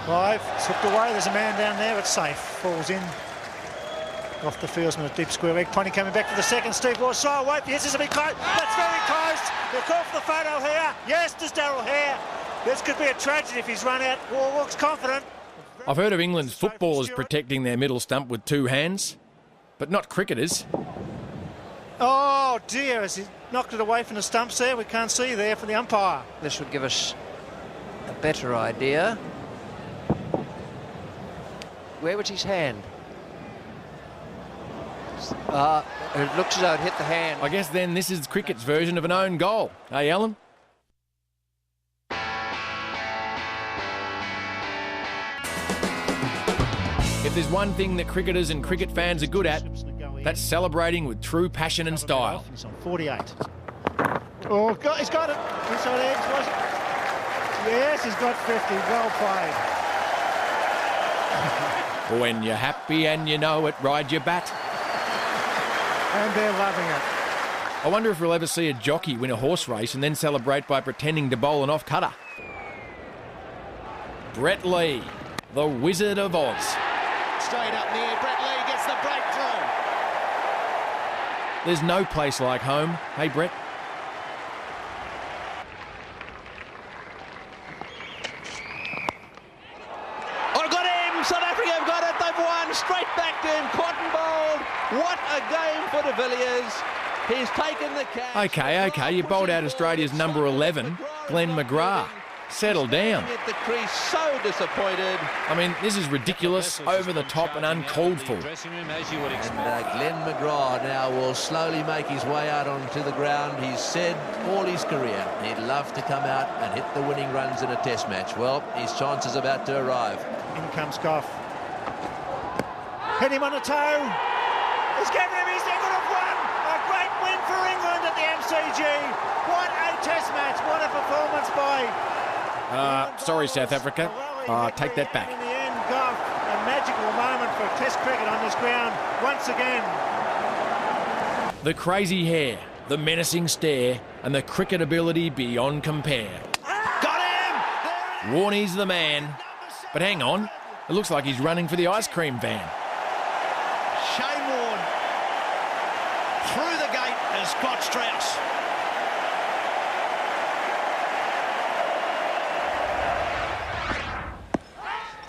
Speaker 2: Clive, it's hooked away. There's a man down there. It's safe. Falls in. Off the fieldsman, a deep square leg. Ponty coming back for the second. Steve Waugh, so away. Yes, this will be close. That's very close. They'll call for the photo here. Yes, there's Daryl Hare. This could be a tragedy if he's run out. Waugh looks confident.
Speaker 1: I've heard of England's footballers protecting their middle stump with 2 hands, but not cricketers.
Speaker 2: Oh, dear. Has he knocked it away from the stumps there? We can't see there for the umpire.
Speaker 6: This would give us a better idea. Where was his hand? It looks as though it hit the hand.
Speaker 1: I guess then this is cricket's version of an own goal. Hey, Alan? If there's one thing that cricketers and cricket fans are good at, that's celebrating with true passion and style.
Speaker 2: He's on 48. Oh, he's got it. Inside edge, was it? Yes, he's got 50. Well played.
Speaker 1: When you're happy and you know it, ride your bat.
Speaker 2: And they're loving it.
Speaker 1: I wonder if we'll ever see a jockey win a horse race and then celebrate by pretending to bowl an off-cutter. Brett Lee, the Wizard of Oz.
Speaker 21: Straight up near, Brett Lee gets the breakthrough.
Speaker 1: There's no place like home. Hey, Brett.
Speaker 6: Oh, got him! South Africa have got it. They've won. Straight back to him. Cotton bowled. What a game for de Villiers. He's taken the catch.
Speaker 1: Okay. You bowled out Australia's number 11, Glenn McGrath. Settle down.
Speaker 6: At the crease, so disappointed.
Speaker 1: I mean, this is ridiculous, over the top and uncalled for.
Speaker 22: And Glenn McGrath now will slowly make his way out onto the ground. He's said all his career he'd love to come out and hit the winning runs in a test match. Well, his chance is about to arrive.
Speaker 2: In comes Goff. Hit him on the toe. He's given him his second of one. A great win for England at the MCG. What a test match. What a performance by...
Speaker 1: Sorry, South Africa. Take that back.
Speaker 2: In the end, Goff, a magical moment for Test cricket on this ground once again.
Speaker 1: The crazy hair, the menacing stare, and the cricket ability beyond compare.
Speaker 21: Got him!
Speaker 1: Warney's the man. But hang on, it looks like he's running for the ice cream van.
Speaker 21: Shane Warne through the gate as Scott Strauss.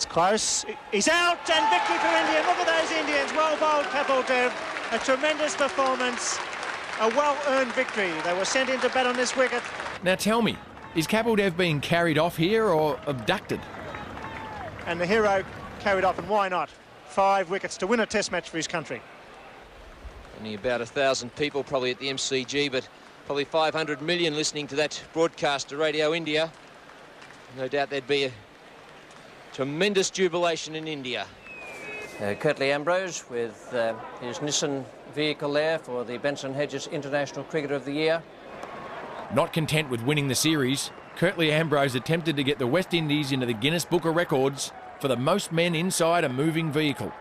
Speaker 2: Close. He's out, and victory for India. Look at those Indians. Well bowled, Kapil Dev. A tremendous performance. A well-earned victory. They were sent into bat on this wicket.
Speaker 1: Now tell me, is Kapil Dev being carried off here or abducted?
Speaker 2: And the hero carried off, and why not? 5 wickets to win a test match for his country.
Speaker 15: Only about 1,000 people probably at the MCG, but probably 500 million listening to that broadcast to Radio India. No doubt there'd be a tremendous jubilation in India.
Speaker 6: Curtly Ambrose with his Nissan vehicle there for the Benson Hedges International Cricketer of the Year.
Speaker 1: Not content with winning the series, Curtly Ambrose attempted to get the West Indies into the Guinness Book of Records for the most men inside a moving vehicle.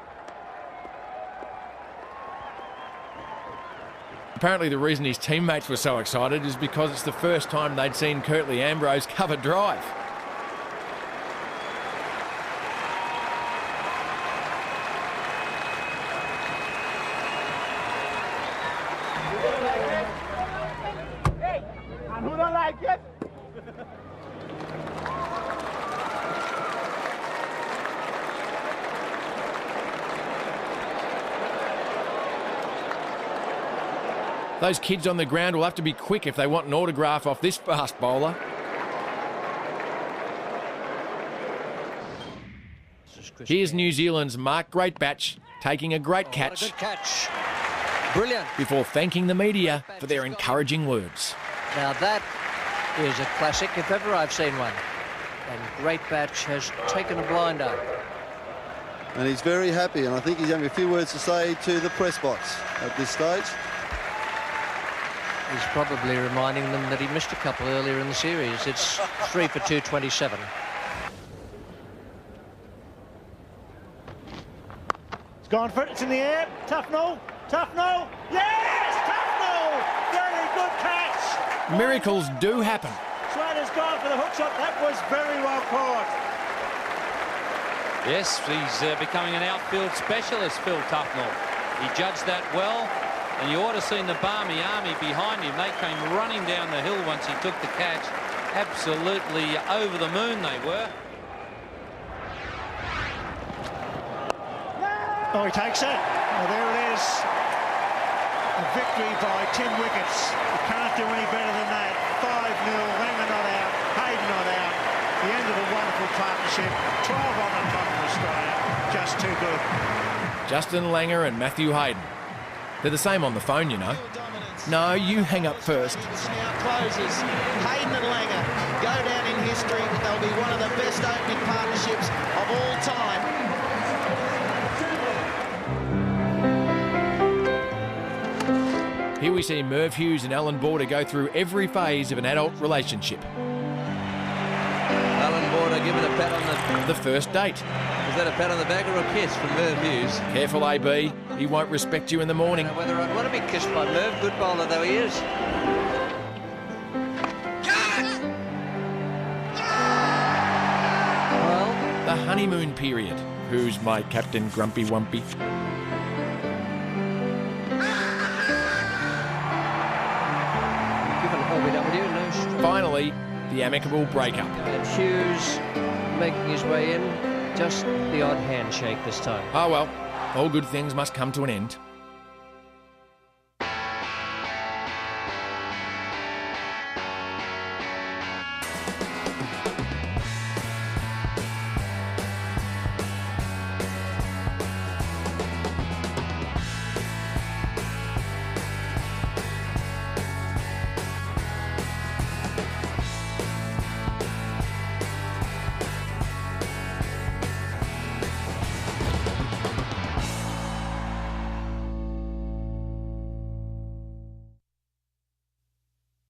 Speaker 1: Apparently the reason his teammates were so excited is because it's the first time they'd seen Curtly Ambrose cover drive.
Speaker 19: Who don't like it?
Speaker 1: Those kids on the ground will have to be quick if they want an autograph off this fast bowler. Here's New Zealand's Mark Greatbatch taking a great catch.
Speaker 6: What a good catch. Brilliant.
Speaker 1: Before thanking the media for their encouraging words.
Speaker 6: Now that is a classic if ever I've seen one. And Greatbatch has taken a blinder.
Speaker 4: And he's very happy, and I think he's having a few words to say to the press box at this stage.
Speaker 6: He's probably reminding them that he missed a couple earlier in the series. It's 3 for 227.
Speaker 2: It's gone for it. It's in the air. Tufnell. Tufnell. Yes! Tufnell! Very good catch.
Speaker 1: Miracles do happen.
Speaker 2: Slater's gone for the hook shot. That was very well caught.
Speaker 17: Yes, he's becoming an outfield specialist, Phil Tufnell. He judged that well, and you ought to have seen the Barmy Army behind him. They came running down the hill once he took the catch. Absolutely over the moon they were.
Speaker 2: Oh, he takes it. Oh, there it is. A victory by 10 wickets. You can't do any better than that. 5-0, Langer not out, Hayden not out. The end of a wonderful partnership. 12 on the top of Australia. Just too good.
Speaker 1: Justin Langer and Matthew Hayden. They're the same on the phone, you know. No, you hang up first.
Speaker 12: Now closes. Hayden and Langer go down in history. They'll be one of the best opening partnerships of all time.
Speaker 1: Here we see Merv Hughes and Alan Border go through every phase of an adult relationship.
Speaker 22: Alan Border given a pat on
Speaker 1: the first date.
Speaker 22: Is that a pat on the back or a kiss from Merv Hughes?
Speaker 1: Careful, AB. He won't respect you in the morning.
Speaker 6: Whether I'd want to be kissed by Merv, good bowler though he is.
Speaker 1: Well, the honeymoon period. Who's my Captain Grumpy Wumpy? Finally, the amicable breakup.
Speaker 6: And Hughes making his way in, just the odd handshake this time.
Speaker 1: Oh well, all good things must come to an end.